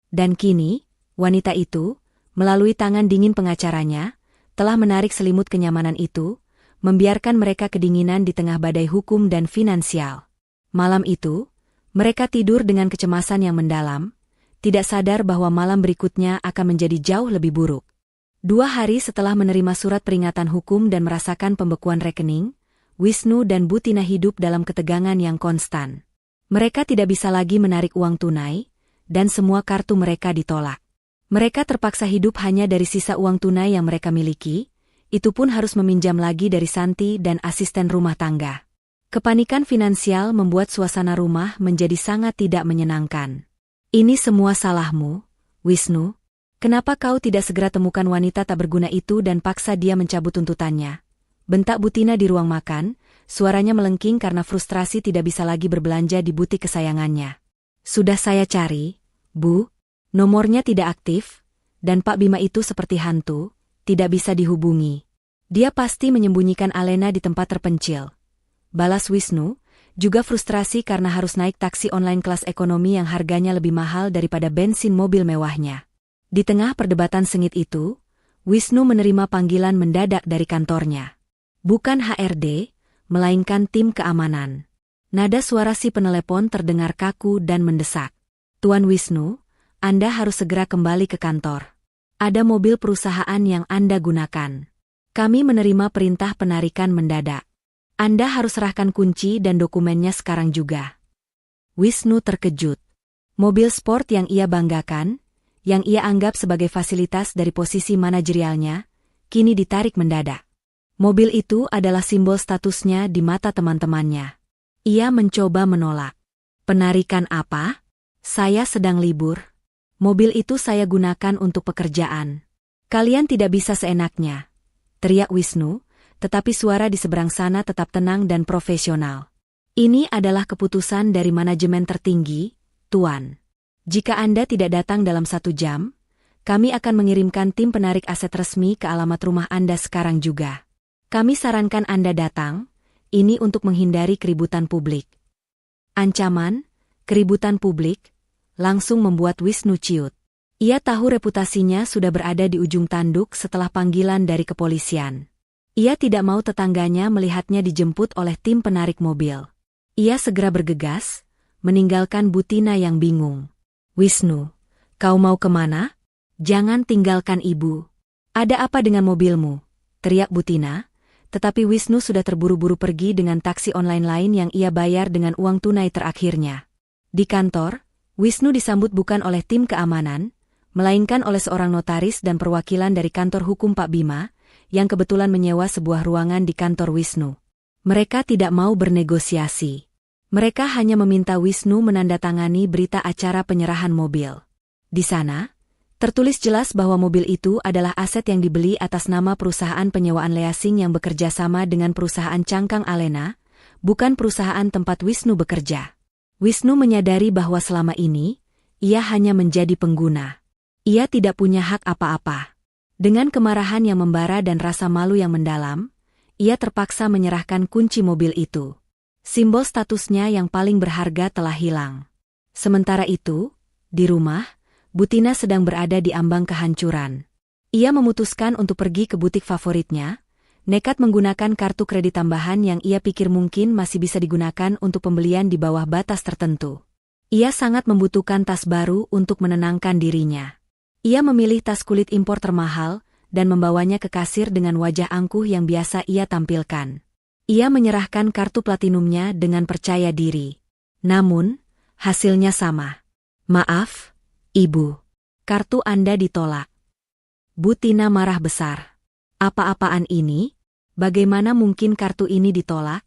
[SPEAKER 1] Dan kini, wanita itu, melalui tangan dingin pengacaranya, telah menarik selimut kenyamanan itu, membiarkan mereka kedinginan di tengah badai hukum dan finansial. Malam itu, mereka tidur dengan kecemasan yang mendalam, tidak sadar bahwa malam berikutnya akan menjadi jauh lebih buruk. 2 hari setelah menerima surat peringatan hukum dan merasakan pembekuan rekening, Wisnu dan Butina hidup dalam ketegangan yang konstan. Mereka tidak bisa lagi menarik uang tunai, dan semua kartu mereka ditolak. Mereka terpaksa hidup hanya dari sisa uang tunai yang mereka miliki, itu pun harus meminjam lagi dari Santi dan asisten rumah tangga. Kepanikan finansial membuat suasana rumah menjadi sangat tidak menyenangkan. Ini semua salahmu, Wisnu. Kenapa kau tidak segera temukan wanita tak berguna itu dan paksa dia mencabut tuntutannya? Bentak Butina di ruang makan, suaranya melengking karena frustrasi tidak bisa lagi berbelanja di butik kesayangannya. Sudah saya cari, Bu. Nomornya tidak aktif, dan Pak Bima itu seperti hantu, tidak bisa dihubungi. Dia pasti menyembunyikan Alena di tempat terpencil. Balas Wisnu, juga frustrasi karena harus naik taksi online kelas ekonomi yang harganya lebih mahal daripada bensin mobil mewahnya. Di tengah perdebatan sengit itu, Wisnu menerima panggilan mendadak dari kantornya. Bukan HRD, melainkan tim keamanan. Nada suara si penelepon terdengar kaku dan mendesak. Tuan Wisnu, Anda harus segera kembali ke kantor. Ada mobil perusahaan yang Anda gunakan. Kami menerima perintah penarikan mendadak. Anda harus serahkan kunci dan dokumennya sekarang juga. Wisnu terkejut. Mobil sport yang ia banggakan, yang ia anggap sebagai fasilitas dari posisi manajerialnya, kini ditarik mendadak. Mobil itu adalah simbol statusnya di mata teman-temannya. Ia mencoba menolak. Penarikan apa? Saya sedang libur. Mobil itu saya gunakan untuk pekerjaan. Kalian tidak bisa seenaknya, teriak Wisnu, tetapi suara di seberang sana tetap tenang dan profesional. Ini adalah keputusan dari manajemen tertinggi, Tuan. Jika Anda tidak datang dalam 1 jam, kami akan mengirimkan tim penarik aset resmi ke alamat rumah Anda sekarang juga. Kami sarankan Anda datang, ini untuk menghindari keributan publik. Ancaman, keributan publik, langsung membuat Wisnu ciut. Ia tahu reputasinya sudah berada di ujung tanduk setelah panggilan dari kepolisian. Ia tidak mau tetangganya melihatnya dijemput oleh tim penarik mobil. Ia segera bergegas, meninggalkan Butina yang bingung. Wisnu, kau mau kemana? Jangan tinggalkan ibu. Ada apa dengan mobilmu? Teriak Butina, tetapi Wisnu sudah terburu-buru pergi dengan taksi online lain yang ia bayar dengan uang tunai terakhirnya. Di kantor, Wisnu disambut bukan oleh tim keamanan, melainkan oleh seorang notaris dan perwakilan dari kantor hukum Pak Bima, yang kebetulan menyewa sebuah ruangan di kantor Wisnu. Mereka tidak mau bernegosiasi. Mereka hanya meminta Wisnu menandatangani berita acara penyerahan mobil. Di sana, tertulis jelas bahwa mobil itu adalah aset yang dibeli atas nama perusahaan penyewaan leasing yang bekerja sama dengan perusahaan Cangkang Alena, bukan perusahaan tempat Wisnu bekerja. Wisnu menyadari bahwa selama ini, ia hanya menjadi pengguna. Ia tidak punya hak apa-apa. Dengan kemarahan yang membara dan rasa malu yang mendalam, ia terpaksa menyerahkan kunci mobil itu. Simbol statusnya yang paling berharga telah hilang. Sementara itu, di rumah, Butina sedang berada di ambang kehancuran. Ia memutuskan untuk pergi ke butik favoritnya, nekat menggunakan kartu kredit tambahan yang ia pikir mungkin masih bisa digunakan untuk pembelian di bawah batas tertentu. Ia sangat membutuhkan tas baru untuk menenangkan dirinya. Ia memilih tas kulit impor termahal dan membawanya ke kasir dengan wajah angkuh yang biasa ia tampilkan. Ia menyerahkan kartu platinumnya dengan percaya diri. Namun, hasilnya sama. Maaf, Ibu. Kartu Anda ditolak. Butina marah besar. Apa-apaan ini? Bagaimana mungkin kartu ini ditolak?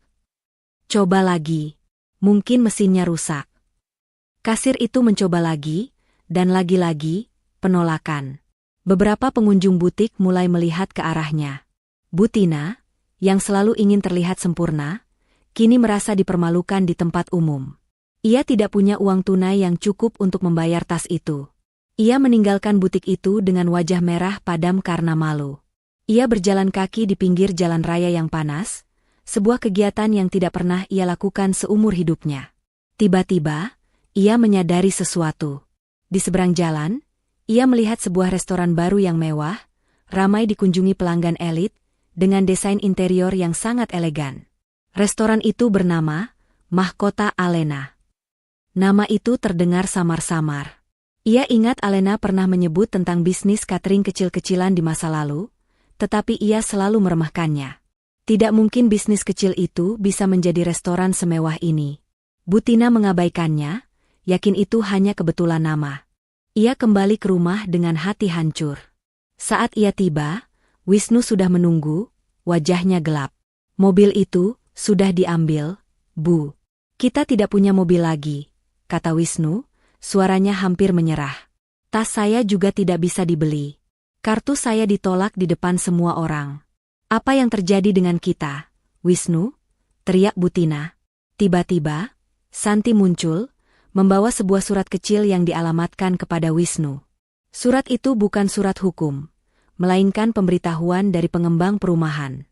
[SPEAKER 1] Coba lagi. Mungkin mesinnya rusak. Kasir itu mencoba lagi, dan lagi-lagi, penolakan. Beberapa pengunjung butik mulai melihat ke arahnya. Butina, yang selalu ingin terlihat sempurna, kini merasa dipermalukan di tempat umum. Ia tidak punya uang tunai yang cukup untuk membayar tas itu. Ia meninggalkan butik itu dengan wajah merah padam karena malu. Ia berjalan kaki di pinggir jalan raya yang panas, sebuah kegiatan yang tidak pernah ia lakukan seumur hidupnya. Tiba-tiba, ia menyadari sesuatu. Di seberang jalan, ia melihat sebuah restoran baru yang mewah, ramai dikunjungi pelanggan elit, dengan desain interior yang sangat elegan. Restoran itu bernama Mahkota Alena. Nama itu terdengar samar-samar. Ia ingat Alena pernah menyebut tentang bisnis catering kecil-kecilan di masa lalu, tetapi ia selalu meremehkannya. Tidak mungkin bisnis kecil itu bisa menjadi restoran semewah ini. Butina mengabaikannya, yakin itu hanya kebetulan nama. Ia kembali ke rumah dengan hati hancur. Saat ia tiba, Wisnu sudah menunggu, wajahnya gelap. Mobil itu sudah diambil, Bu. Kita tidak punya mobil lagi, kata Wisnu, suaranya hampir menyerah. Tas saya juga tidak bisa dibeli. Kartu saya ditolak di depan semua orang. Apa yang terjadi dengan kita, Wisnu? Teriak Butina. Tiba-tiba, Santi muncul, membawa sebuah surat kecil yang dialamatkan kepada Wisnu. Surat itu bukan surat hukum, melainkan pemberitahuan dari pengembang perumahan.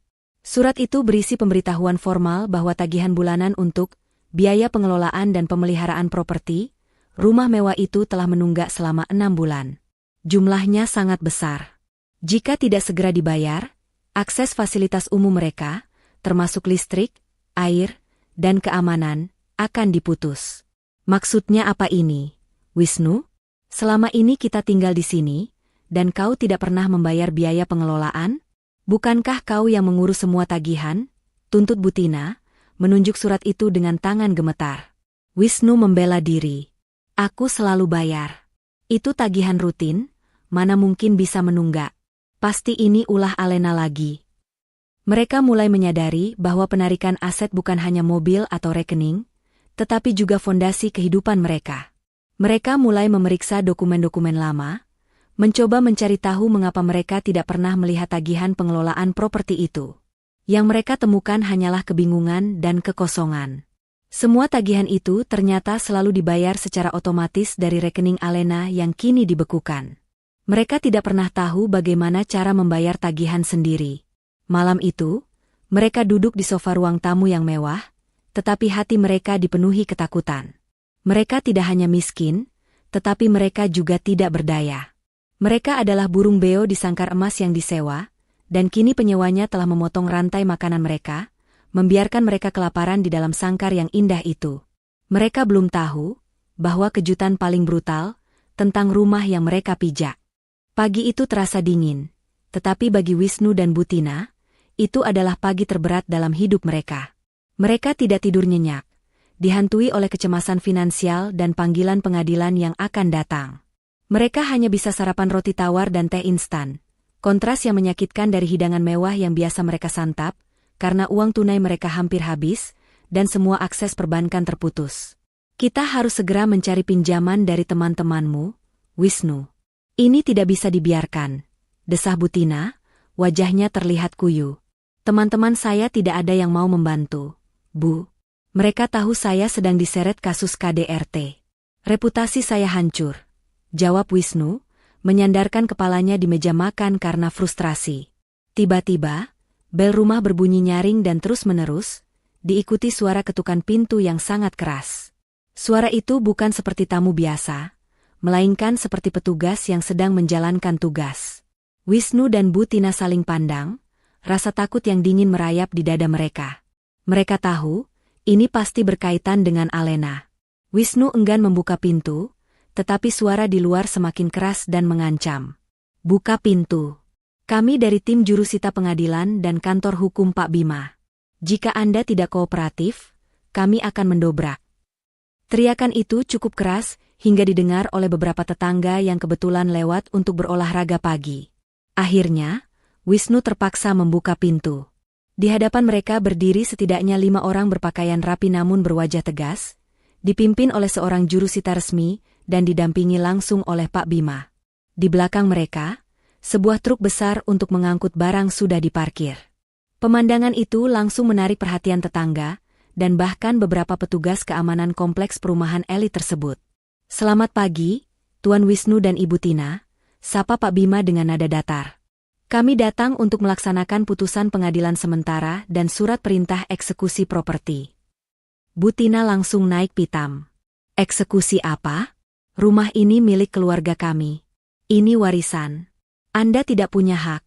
[SPEAKER 1] Surat itu berisi pemberitahuan formal bahwa tagihan bulanan untuk biaya pengelolaan dan pemeliharaan properti rumah mewah itu telah menunggak selama 6 bulan. Jumlahnya sangat besar. Jika tidak segera dibayar, akses fasilitas umum mereka, termasuk listrik, air, dan keamanan, akan diputus. Maksudnya apa ini, Wisnu? Selama ini kita tinggal di sini, dan kau tidak pernah membayar biaya pengelolaan? Bukankah kau yang mengurus semua tagihan? Tuntut Butina, menunjuk surat itu dengan tangan gemetar. Wisnu membela diri. Aku selalu bayar. Itu tagihan rutin, mana mungkin bisa menunggak. Pasti ini ulah Alena lagi. Mereka mulai menyadari bahwa penarikan aset bukan hanya mobil atau rekening, tetapi juga fondasi kehidupan mereka. Mereka mulai memeriksa dokumen-dokumen lama, mencoba mencari tahu mengapa mereka tidak pernah melihat tagihan pengelolaan properti itu. Yang mereka temukan hanyalah kebingungan dan kekosongan. Semua tagihan itu ternyata selalu dibayar secara otomatis dari rekening Alena yang kini dibekukan. Mereka tidak pernah tahu bagaimana cara membayar tagihan sendiri. Malam itu, mereka duduk di sofa ruang tamu yang mewah, tetapi hati mereka dipenuhi ketakutan. Mereka tidak hanya miskin, tetapi mereka juga tidak berdaya. Mereka adalah burung beo di sangkar emas yang disewa, dan kini penyewanya telah memotong rantai makanan mereka, membiarkan mereka kelaparan di dalam sangkar yang indah itu. Mereka belum tahu bahwa kejutan paling brutal tentang rumah yang mereka pijak. Pagi itu terasa dingin, tetapi bagi Wisnu dan Butina, itu adalah pagi terberat dalam hidup mereka. Mereka tidak tidur nyenyak, dihantui oleh kecemasan finansial dan panggilan pengadilan yang akan datang. Mereka hanya bisa sarapan roti tawar dan teh instan, kontras yang menyakitkan dari hidangan mewah yang biasa mereka santap, karena uang tunai mereka hampir habis, dan semua akses perbankan terputus. Kita harus segera mencari pinjaman dari teman-temanmu, Wisnu. Ini tidak bisa dibiarkan, desah Butina, wajahnya terlihat kuyu. Teman-teman saya tidak ada yang mau membantu, Bu. Mereka tahu saya sedang diseret kasus KDRT. Reputasi saya hancur, jawab Wisnu, menyandarkan kepalanya di meja makan karena frustrasi. Tiba-tiba, bel rumah berbunyi nyaring dan terus-menerus, diikuti suara ketukan pintu yang sangat keras. Suara itu bukan seperti tamu biasa, melainkan seperti petugas yang sedang menjalankan tugas. Wisnu dan Butina saling pandang, rasa takut yang dingin merayap di dada mereka. Mereka tahu, ini pasti berkaitan dengan Alena. Wisnu enggan membuka pintu, tetapi suara di luar semakin keras dan mengancam. Buka pintu. Kami dari tim jurusita pengadilan dan kantor hukum Pak Bima. Jika Anda tidak kooperatif, kami akan mendobrak. Teriakan itu cukup keras hingga didengar oleh beberapa tetangga yang kebetulan lewat untuk berolahraga pagi. Akhirnya, Wisnu terpaksa membuka pintu. Di hadapan mereka berdiri setidaknya 5 orang berpakaian rapi namun berwajah tegas, dipimpin oleh seorang jurusita resmi dan didampingi langsung oleh Pak Bima. Di belakang mereka, sebuah truk besar untuk mengangkut barang sudah diparkir. Pemandangan itu langsung menarik perhatian tetangga, dan bahkan beberapa petugas keamanan kompleks perumahan elit tersebut. Selamat pagi, Tuan Wisnu dan Ibu Tina, sapa Pak Bima dengan nada datar. Kami datang untuk melaksanakan putusan pengadilan sementara dan surat perintah eksekusi properti. Bu Tina langsung naik pitam. Eksekusi apa? Rumah ini milik keluarga kami. Ini warisan. Anda tidak punya hak,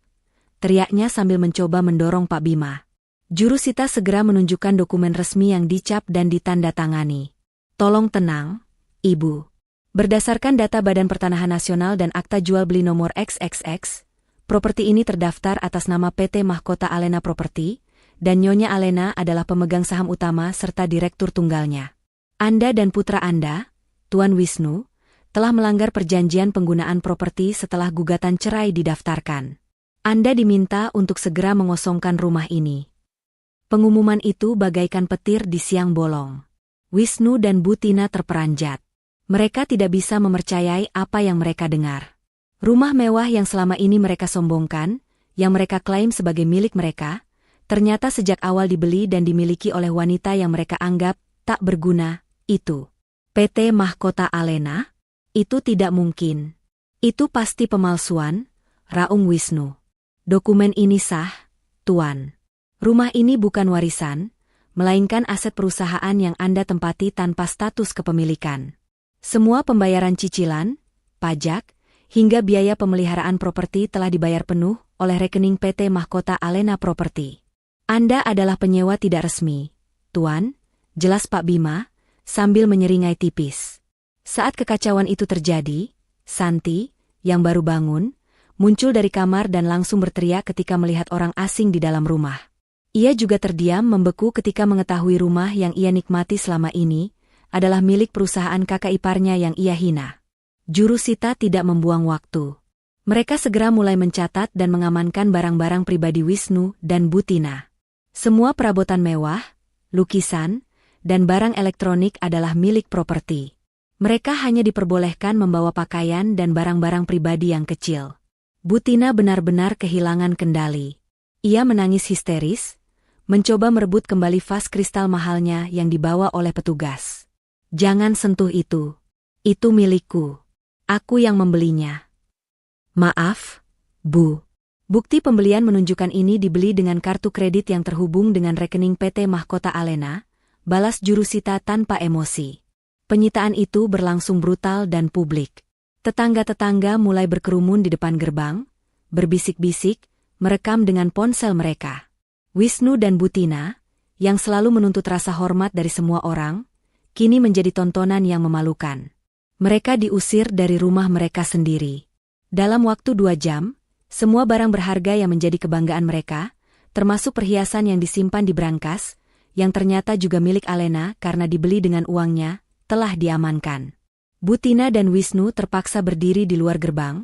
[SPEAKER 1] teriaknya sambil mencoba mendorong Pak Bima. Jurusita segera menunjukkan dokumen resmi yang dicap dan ditandatangani. Tolong tenang, Ibu. Berdasarkan data Badan Pertanahan Nasional dan Akta Jual Beli nomor XXX, properti ini terdaftar atas nama PT Mahkota Alena Property, dan Nyonya Alena adalah pemegang saham utama serta direktur tunggalnya. Anda dan putra Anda, Tuan Wisnu, telah melanggar perjanjian penggunaan properti setelah gugatan cerai didaftarkan. Anda diminta untuk segera mengosongkan rumah ini. Pengumuman itu bagaikan petir di siang bolong. Wisnu dan Bu Tina terperanjat. Mereka tidak bisa mempercayai apa yang mereka dengar. Rumah mewah yang selama ini mereka sombongkan, yang mereka klaim sebagai milik mereka, ternyata sejak awal dibeli dan dimiliki oleh wanita yang mereka anggap tak berguna, itu. PT Mahkota Alena? Itu tidak mungkin. Itu pasti pemalsuan, raung Wisnu. Dokumen ini sah, Tuan. Rumah ini bukan warisan, melainkan aset perusahaan yang Anda tempati tanpa status kepemilikan. Semua pembayaran cicilan, pajak, hingga biaya pemeliharaan properti telah dibayar penuh oleh rekening PT Mahkota Alena Property. Anda adalah penyewa tidak resmi, Tuan, jelas Pak Bima, sambil menyeringai tipis. Saat kekacauan itu terjadi, Santi, yang baru bangun, muncul dari kamar dan langsung berteriak ketika melihat orang asing di dalam rumah. Ia juga terdiam membeku ketika mengetahui rumah yang ia nikmati selama ini adalah milik perusahaan kakak iparnya yang ia hina. Jurusita tidak membuang waktu. Mereka segera mulai mencatat dan mengamankan barang-barang pribadi Wisnu dan Butina. Semua perabotan mewah, lukisan, dan barang elektronik adalah milik properti. Mereka hanya diperbolehkan membawa pakaian dan barang-barang pribadi yang kecil. Butina benar-benar kehilangan kendali. Ia menangis histeris, mencoba merebut kembali vas kristal mahalnya yang dibawa oleh petugas. "Jangan sentuh itu. Itu milikku. Aku yang membelinya." "Maaf, Bu." Bukti pembelian menunjukkan ini dibeli dengan kartu kredit yang terhubung dengan rekening PT Mahkota Alena, balas Jurusita tanpa emosi. Penyitaan itu berlangsung brutal dan publik. Tetangga-tetangga mulai berkerumun di depan gerbang, berbisik-bisik, merekam dengan ponsel mereka. Wisnu dan Butina, yang selalu menuntut rasa hormat dari semua orang, kini menjadi tontonan yang memalukan. Mereka diusir dari rumah mereka sendiri. Dalam waktu 2 jam, semua barang berharga yang menjadi kebanggaan mereka, termasuk perhiasan yang disimpan di brankas, yang ternyata juga milik Alena karena dibeli dengan uangnya, telah diamankan. Butina dan Wisnu terpaksa berdiri di luar gerbang,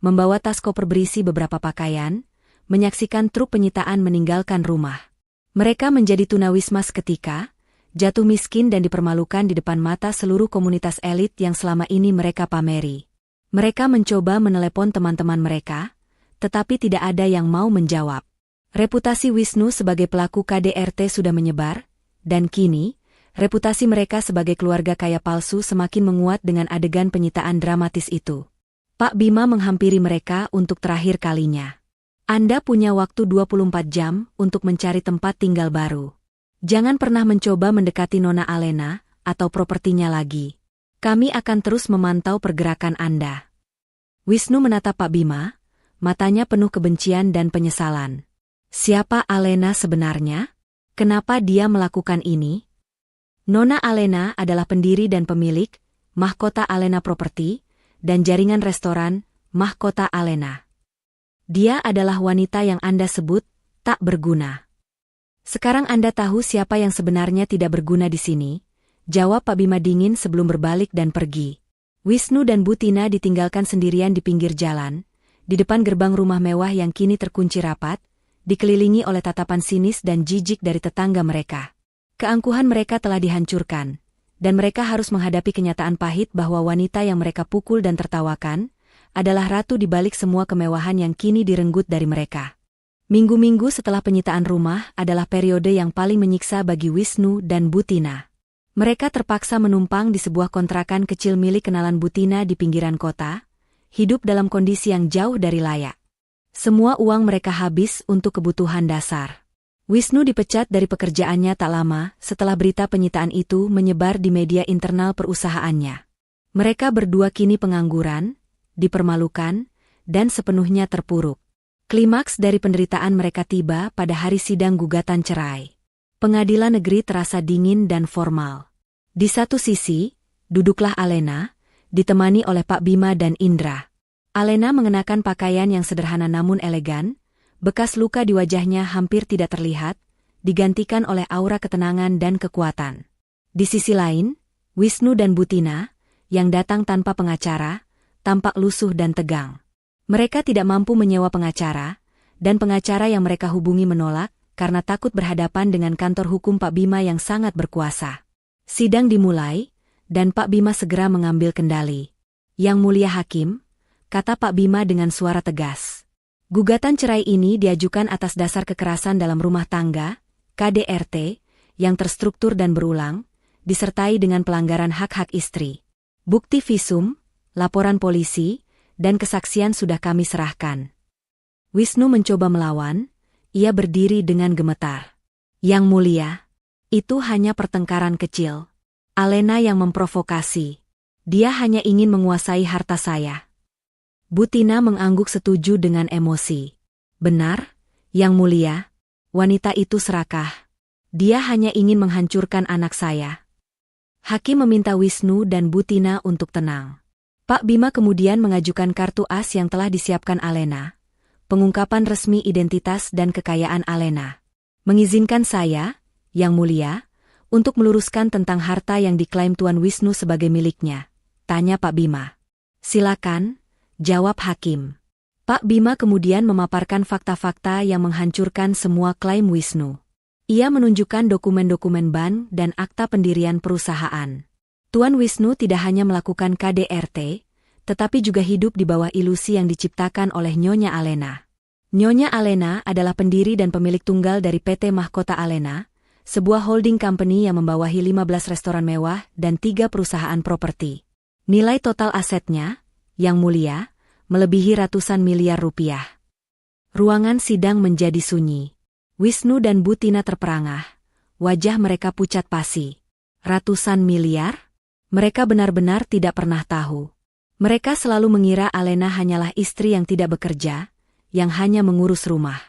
[SPEAKER 1] membawa tas koper berisi beberapa pakaian, menyaksikan truk penyitaan meninggalkan rumah. Mereka menjadi tunawisma seketika, jatuh miskin dan dipermalukan di depan mata seluruh komunitas elit yang selama ini mereka pameri. Mereka mencoba menelepon teman-teman mereka, tetapi tidak ada yang mau menjawab. Reputasi Wisnu sebagai pelaku KDRT sudah menyebar, dan kini, reputasi mereka sebagai keluarga kaya palsu semakin menguat dengan adegan penyitaan dramatis itu. Pak Bima menghampiri mereka untuk terakhir kalinya. "Anda punya waktu 24 jam untuk mencari tempat tinggal baru. Jangan pernah mencoba mendekati Nona Alena atau propertinya lagi. Kami akan terus memantau pergerakan Anda." Wisnu menatap Pak Bima, matanya penuh kebencian dan penyesalan. Siapa Alena sebenarnya? Kenapa dia melakukan ini? Nona Alena adalah pendiri dan pemilik Mahkota Alena Property dan jaringan restoran Mahkota Alena. Dia adalah wanita yang Anda sebut tak berguna. Sekarang Anda tahu siapa yang sebenarnya tidak berguna di sini, jawab Pak Bima dingin sebelum berbalik dan pergi. Wisnu dan Butina ditinggalkan sendirian di pinggir jalan, di depan gerbang rumah mewah yang kini terkunci rapat, dikelilingi oleh tatapan sinis dan jijik dari tetangga mereka. Keangkuhan mereka telah dihancurkan, dan mereka harus menghadapi kenyataan pahit bahwa wanita yang mereka pukul dan tertawakan, adalah ratu di balik semua kemewahan yang kini direnggut dari mereka. Minggu-minggu setelah penyitaan rumah adalah periode yang paling menyiksa bagi Wisnu dan Butina. Mereka terpaksa menumpang di sebuah kontrakan kecil milik kenalan Butina di pinggiran kota, hidup dalam kondisi yang jauh dari layak. Semua uang mereka habis untuk kebutuhan dasar. Wisnu dipecat dari pekerjaannya tak lama setelah berita penyitaan itu menyebar di media internal perusahaannya. Mereka berdua kini pengangguran, dipermalukan, dan sepenuhnya terpuruk. Klimaks dari penderitaan mereka tiba pada hari sidang gugatan cerai. Pengadilan negeri terasa dingin dan formal. Di satu sisi, duduklah Alena, ditemani oleh Pak Bima dan Indra. Alena mengenakan pakaian yang sederhana namun elegan, bekas luka di wajahnya hampir tidak terlihat, digantikan oleh aura ketenangan dan kekuatan. Di sisi lain, Wisnu dan Butina, yang datang tanpa pengacara, tampak lusuh dan tegang. Mereka tidak mampu menyewa pengacara, dan pengacara yang mereka hubungi menolak, karena takut berhadapan dengan kantor hukum Pak Bima yang sangat berkuasa. Sidang dimulai, dan Pak Bima segera mengambil kendali. "Yang Mulia Hakim," kata Pak Bima dengan suara tegas. "Gugatan cerai ini diajukan atas dasar kekerasan dalam rumah tangga, KDRT, yang terstruktur dan berulang, disertai dengan pelanggaran hak-hak istri. Bukti visum, laporan polisi, dan kesaksian sudah kami serahkan." Wisnu mencoba melawan. Ia berdiri dengan gemetar. "Yang Mulia, itu hanya pertengkaran kecil. Alena yang memprovokasi. Dia hanya ingin menguasai harta saya." Butina mengangguk setuju dengan emosi. "Benar, Yang Mulia, wanita itu serakah. Dia hanya ingin menghancurkan anak saya." Hakim meminta Wisnu dan Butina untuk tenang. Pak Bima kemudian mengajukan kartu as yang telah disiapkan Alena, pengungkapan resmi identitas dan kekayaan Alena. "Mengizinkan saya, Yang Mulia, untuk meluruskan tentang harta yang diklaim Tuan Wisnu sebagai miliknya, tanya Pak Bima. Silakan, jawab hakim. Pak Bima kemudian memaparkan fakta-fakta yang menghancurkan semua klaim Wisnu. Ia menunjukkan dokumen-dokumen ban dan akta pendirian perusahaan. Tuan Wisnu tidak hanya melakukan KDRT, tetapi juga hidup di bawah ilusi yang diciptakan oleh Nyonya Alena. Nyonya Alena adalah pendiri dan pemilik tunggal dari PT Mahkota Alena, sebuah holding company yang membawahi 15 restoran mewah dan 3 perusahaan properti. Nilai total asetnya, yang mulia, melebihi ratusan miliar rupiah. Ruangan sidang menjadi sunyi. Wisnu dan Bu Tina terperangah. Wajah mereka pucat pasi. Ratusan miliar? Mereka benar-benar tidak pernah tahu. Mereka selalu mengira Alena hanyalah istri yang tidak bekerja, yang hanya mengurus rumah.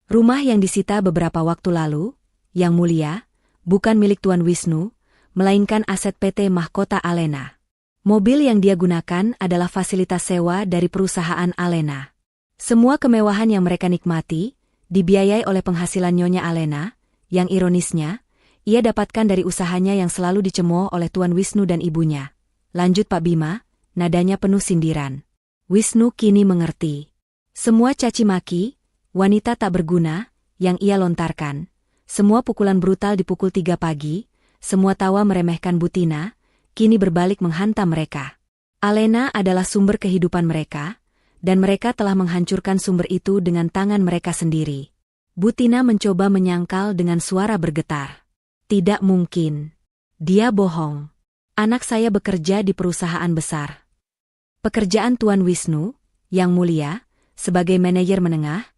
[SPEAKER 1] Rumah yang disita beberapa waktu lalu, yang mulia, bukan milik Tuan Wisnu, melainkan aset PT Mahkota Alena. Mobil yang dia gunakan adalah fasilitas sewa dari perusahaan Alena. Semua kemewahan yang mereka nikmati, dibiayai oleh penghasilan Nyonya Alena, yang ironisnya, ia dapatkan dari usahanya yang selalu dicemooh oleh Tuan Wisnu dan ibunya. Lanjut Pak Bima, nadanya penuh sindiran. Wisnu kini mengerti. Semua caci maki, wanita tak berguna, yang ia lontarkan. Semua pukulan brutal di pukul 3 pagi, semua tawa meremehkan Bu Tina, kini berbalik menghantam mereka. Alena adalah sumber kehidupan mereka, dan mereka telah menghancurkan sumber itu dengan tangan mereka sendiri. Bu Tina mencoba menyangkal dengan suara bergetar. Tidak mungkin. Dia bohong. Anak saya bekerja di perusahaan besar. Pekerjaan Tuan Wisnu, yang mulia, sebagai manajer menengah,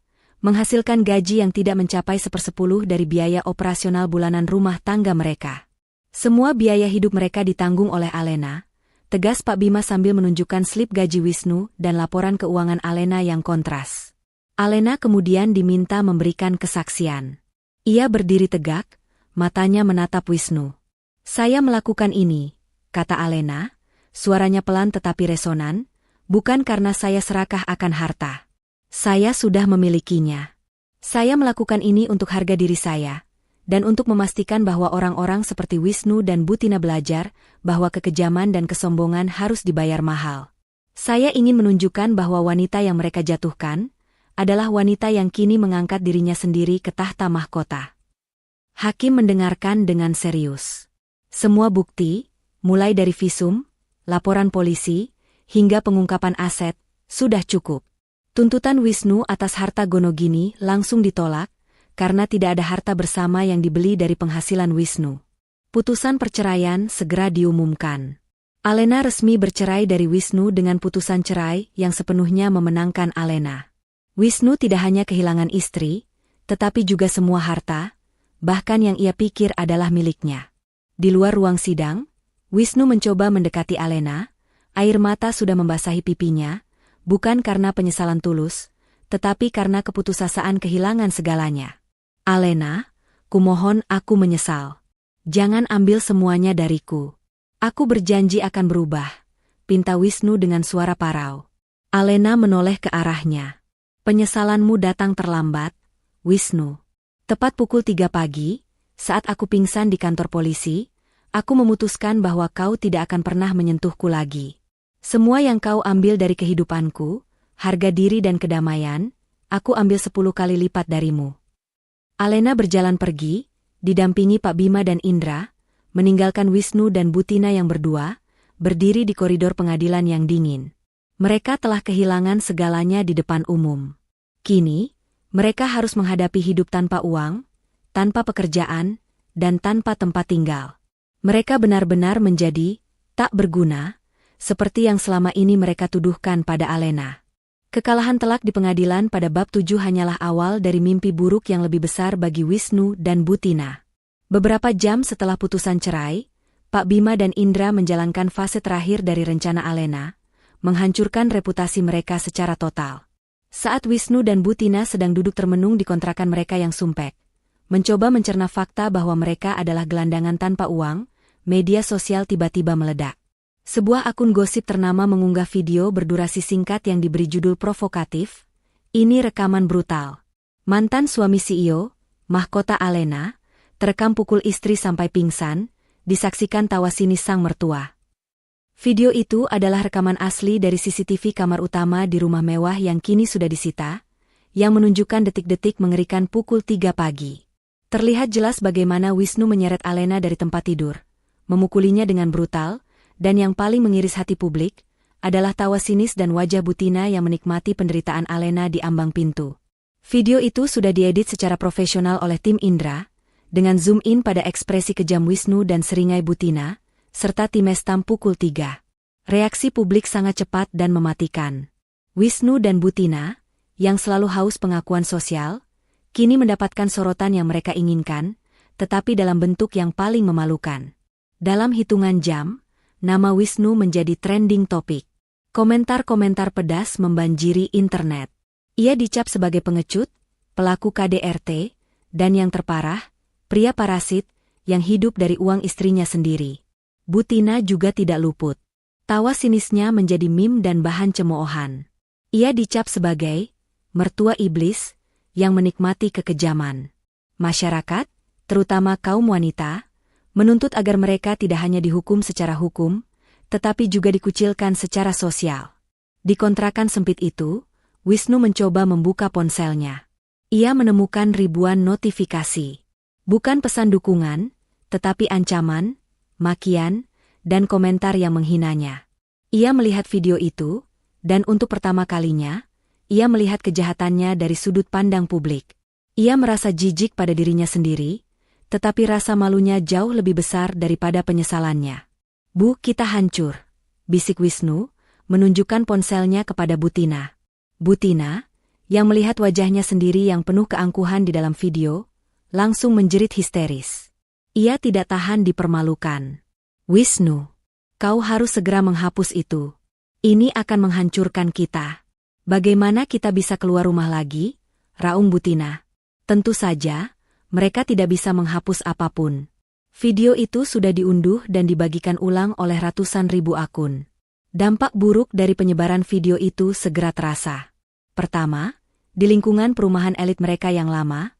[SPEAKER 1] menghasilkan gaji yang tidak mencapai 1/10 dari biaya operasional bulanan rumah tangga mereka. Semua biaya hidup mereka ditanggung oleh Alena, tegas Pak Bima sambil menunjukkan slip gaji Wisnu dan laporan keuangan Alena yang kontras. Alena kemudian diminta memberikan kesaksian. Ia berdiri tegak, matanya menatap Wisnu. Saya melakukan ini, kata Alena, suaranya pelan tetapi resonan, bukan karena saya serakah akan harta. Saya sudah memilikinya. Saya melakukan ini untuk harga diri saya, dan untuk memastikan bahwa orang-orang seperti Wisnu dan Bu Tina belajar bahwa kekejaman dan kesombongan harus dibayar mahal. Saya ingin menunjukkan bahwa wanita yang mereka jatuhkan adalah wanita yang kini mengangkat dirinya sendiri ke tahta mahkota. Hakim mendengarkan dengan serius. Semua bukti, mulai dari visum, laporan polisi, hingga pengungkapan aset, sudah cukup. Tuntutan Wisnu atas harta Gonogini langsung ditolak, karena tidak ada harta bersama yang dibeli dari penghasilan Wisnu. Putusan perceraian segera diumumkan. Alena resmi bercerai dari Wisnu dengan putusan cerai yang sepenuhnya memenangkan Alena. Wisnu tidak hanya kehilangan istri, tetapi juga semua harta, bahkan yang ia pikir adalah miliknya. Di luar ruang sidang, Wisnu mencoba mendekati Alena, air mata sudah membasahi pipinya, bukan karena penyesalan tulus, tetapi karena keputusasaan kehilangan segalanya. Alena, kumohon aku menyesal. Jangan ambil semuanya dariku. Aku berjanji akan berubah, pinta Wisnu dengan suara parau. Alena menoleh ke arahnya. Penyesalanmu datang terlambat, Wisnu. Tepat pukul 3 pagi, saat aku pingsan di kantor polisi, aku memutuskan bahwa kau tidak akan pernah menyentuhku lagi. Semua yang kau ambil dari kehidupanku, harga diri dan kedamaian, aku ambil 10 kali lipat darimu. Alena berjalan pergi, didampingi Pak Bima dan Indra, meninggalkan Wisnu dan Bu Tina yang berdua, berdiri di koridor pengadilan yang dingin. Mereka telah kehilangan segalanya di depan umum. Kini, mereka harus menghadapi hidup tanpa uang, tanpa pekerjaan, dan tanpa tempat tinggal. Mereka benar-benar menjadi tak berguna, seperti yang selama ini mereka tuduhkan pada Alena. Kekalahan telak di pengadilan pada bab 7 hanyalah awal dari mimpi buruk yang lebih besar bagi Wisnu dan Bu Tina. Beberapa jam setelah putusan cerai, Pak Bima dan Indra menjalankan fase terakhir dari rencana Alena, menghancurkan reputasi mereka secara total. Saat Wisnu dan Bu Tina sedang duduk termenung di kontrakan mereka yang sumpek, mencoba mencerna fakta bahwa mereka adalah gelandangan tanpa uang, media sosial tiba-tiba meledak. Sebuah akun gosip ternama mengunggah video berdurasi singkat yang diberi judul provokatif, "Ini rekaman brutal. Mantan suami CEO, Mahkota Alena, terekam pukul istri sampai pingsan, disaksikan tawa sinis sang mertua. Video itu adalah rekaman asli dari CCTV kamar utama di rumah mewah yang kini sudah disita, yang menunjukkan detik-detik mengerikan pukul 3 pagi. Terlihat jelas bagaimana Wisnu menyeret Alena dari tempat tidur, memukulinya dengan brutal, dan yang paling mengiris hati publik adalah tawa sinis dan wajah Butina yang menikmati penderitaan Alena di ambang pintu. Video itu sudah diedit secara profesional oleh tim Indra, dengan zoom in pada ekspresi kejam Wisnu dan seringai Butina, serta timestamp pukul 3. Reaksi publik sangat cepat dan mematikan. Wisnu dan Butina, yang selalu haus pengakuan sosial, kini mendapatkan sorotan yang mereka inginkan, tetapi dalam bentuk yang paling memalukan. Dalam hitungan jam, nama Wisnu menjadi trending topik. Komentar-komentar pedas membanjiri internet. Ia dicap sebagai pengecut, pelaku KDRT, dan yang terparah, pria parasit yang hidup dari uang istrinya sendiri. Butina juga tidak luput. Tawa sinisnya menjadi meme dan bahan cemoohan. Ia dicap sebagai mertua iblis yang menikmati kekejaman. Masyarakat, terutama kaum wanita, menuntut agar mereka tidak hanya dihukum secara hukum, tetapi juga dikucilkan secara sosial. Di kontrakan sempit itu, Wisnu mencoba membuka ponselnya. Ia menemukan ribuan notifikasi. Bukan pesan dukungan, tetapi ancaman, makian, dan komentar yang menghinanya. Ia melihat video itu, dan untuk pertama kalinya, ia melihat kejahatannya dari sudut pandang publik. Ia merasa jijik pada dirinya sendiri, tetapi rasa malunya jauh lebih besar daripada penyesalannya. "Bu, kita hancur," bisik Wisnu, menunjukkan ponselnya kepada Butina. Butina, yang melihat wajahnya sendiri yang penuh keangkuhan di dalam video, langsung menjerit histeris. Ia tidak tahan dipermalukan. "Wisnu, kau harus segera menghapus itu. Ini akan menghancurkan kita. Bagaimana kita bisa keluar rumah lagi?" raung Butina. Tentu saja, mereka tidak bisa menghapus apapun. Video itu sudah diunduh dan dibagikan ulang oleh ratusan ribu akun. Dampak buruk dari penyebaran video itu segera terasa. Pertama, di lingkungan perumahan elit mereka yang lama,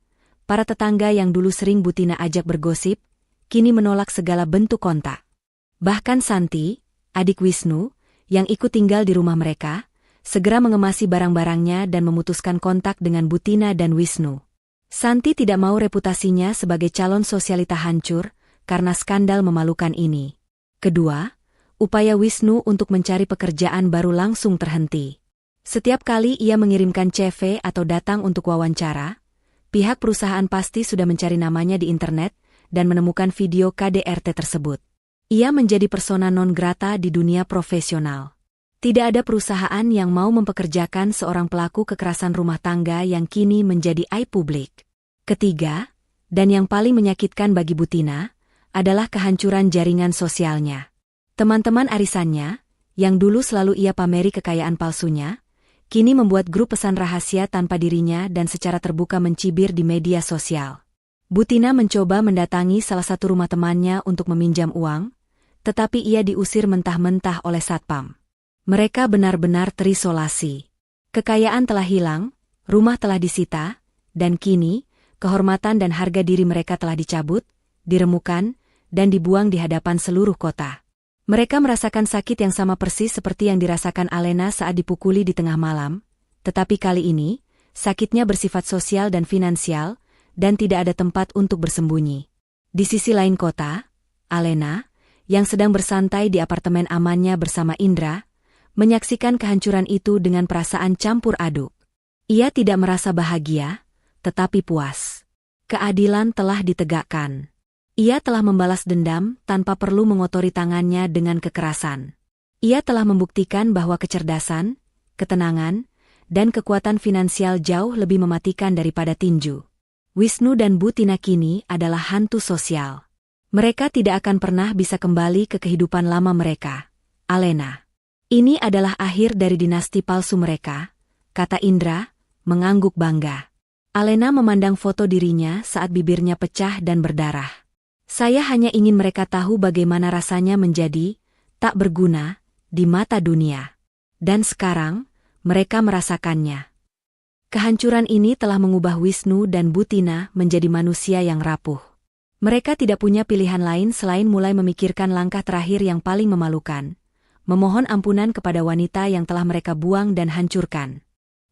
[SPEAKER 1] para tetangga yang dulu sering Butina ajak bergosip, kini menolak segala bentuk kontak. Bahkan Santi, adik Wisnu, yang ikut tinggal di rumah mereka, segera mengemasi barang-barangnya dan memutuskan kontak dengan Butina dan Wisnu. Santi tidak mau reputasinya sebagai calon sosialita hancur karena skandal memalukan ini. Kedua, upaya Wisnu untuk mencari pekerjaan baru langsung terhenti. Setiap kali ia mengirimkan CV atau datang untuk wawancara, pihak perusahaan pasti sudah mencari namanya di internet dan menemukan video KDRT tersebut. Ia menjadi persona non grata di dunia profesional. Tidak ada perusahaan yang mau mempekerjakan seorang pelaku kekerasan rumah tangga yang kini menjadi aib publik. Ketiga, dan yang paling menyakitkan bagi Butina, adalah kehancuran jaringan sosialnya. Teman-teman arisannya, yang dulu selalu ia pameri kekayaan palsunya, kini membuat grup pesan rahasia tanpa dirinya dan secara terbuka mencibir di media sosial. Butina mencoba mendatangi salah satu rumah temannya untuk meminjam uang, tetapi ia diusir mentah-mentah oleh satpam. Mereka benar-benar terisolasi. Kekayaan telah hilang, rumah telah disita, dan kini, kehormatan dan harga diri mereka telah dicabut, diremukan, dan dibuang di hadapan seluruh kota. Mereka merasakan sakit yang sama persis seperti yang dirasakan Alena saat dipukuli di tengah malam, tetapi kali ini, sakitnya bersifat sosial dan finansial, dan tidak ada tempat untuk bersembunyi. Di sisi lain kota, Alena, yang sedang bersantai di apartemen amannya bersama Indra, menyaksikan kehancuran itu dengan perasaan campur aduk. Ia tidak merasa bahagia, tetapi puas. Keadilan telah ditegakkan. Ia telah membalas dendam tanpa perlu mengotori tangannya dengan kekerasan. Ia telah membuktikan bahwa kecerdasan, ketenangan, dan kekuatan finansial jauh lebih mematikan daripada tinju. Wisnu dan Butina kini adalah hantu sosial. Mereka tidak akan pernah bisa kembali ke kehidupan lama mereka. Alena. "Ini adalah akhir dari dinasti palsu mereka," kata Indra, mengangguk bangga. Alena memandang foto dirinya saat bibirnya pecah dan berdarah. "Saya hanya ingin mereka tahu bagaimana rasanya menjadi tak berguna di mata dunia. Dan sekarang, mereka merasakannya." Kehancuran ini telah mengubah Wisnu dan Butina menjadi manusia yang rapuh. Mereka tidak punya pilihan lain selain mulai memikirkan langkah terakhir yang paling memalukan, memohon ampunan kepada wanita yang telah mereka buang dan hancurkan.